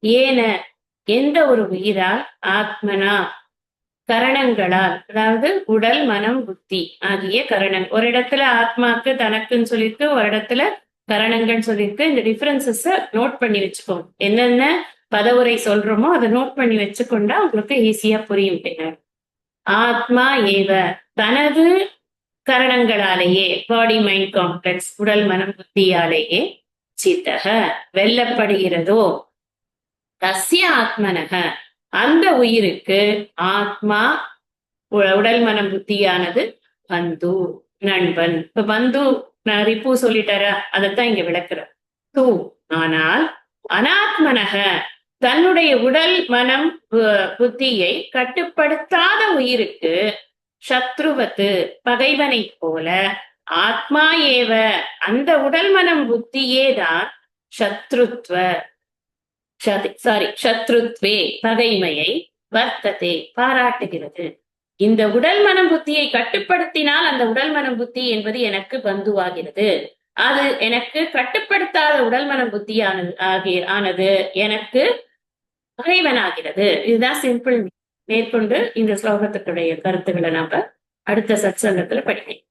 ஏன எந்த ஒரு உயிரால், ஆத்மனா கரணங்களால், அதாவது உடல் மனம் புத்தி ஆகிய கரணங்கள். ஒரு இடத்துல ஆத்மாக்கு தனக்குன்னு சொல்லியிருக்கு, ஒரு இடத்துல கரணங்கள் சொல்லியிருக்கு. இந்த டிஃபரன்சஸ் நோட் பண்ணி வச்சுக்கோங்க. என்னென்ன பதவுரை சொல்றோமோ அதை நோட் பண்ணி வச்சுக்கொண்டா உங்களுக்கு ஈஸியா புரியும் பின்னர். ஆத்மா ஏவ தனது கரணங்களாலேயே, பாடி மைண்ட் காம்ப்ளெக்ஸ், உடல் மனம் புத்தியாலேயே, சித்தக வெல்லப்படுகிறதோ, தஸ்ய ஆத்மனக அந்த உயிருக்கு, ஆத்மா உடல் மனம் புத்தியானது பந்து நண்பன். இப்ப பந்து நான் ரிப்பு சொல்லிட்டாரா, அதைத்தான் இங்க விளக்குற. தூ ஆனால் அனாத்மனக தன்னுடைய உடல் மனம் புத்தியை கட்டுப்படுத்தாத உயிருக்கு, சத்ருவத்து பகைவனை போல, ஆத்மா ஏவ அந்த உடல் மனம் புத்தியே தான் சத்ருத்வ சத்ருத்வே பகைமையை வர்த்ததே பாராட்டுகிறது. இந்த உடல் மனம் புத்தியை கட்டுப்படுத்தினால் அந்த உடல் மனம் புத்தி என்பது எனக்கு பந்துவாகிறது. அது எனக்கு கட்டுப்படுத்தாத உடல் மனம் புத்தியானது ஆனது எனக்கு பகைவனாகிறது. இதுதான் சிம்பிள். மேற்கொண்டு இந்த ஸ்லோகத்துடைய கருத்துக்களை நாம அடுத்த சத்சங்கத்துல படிப்போம்.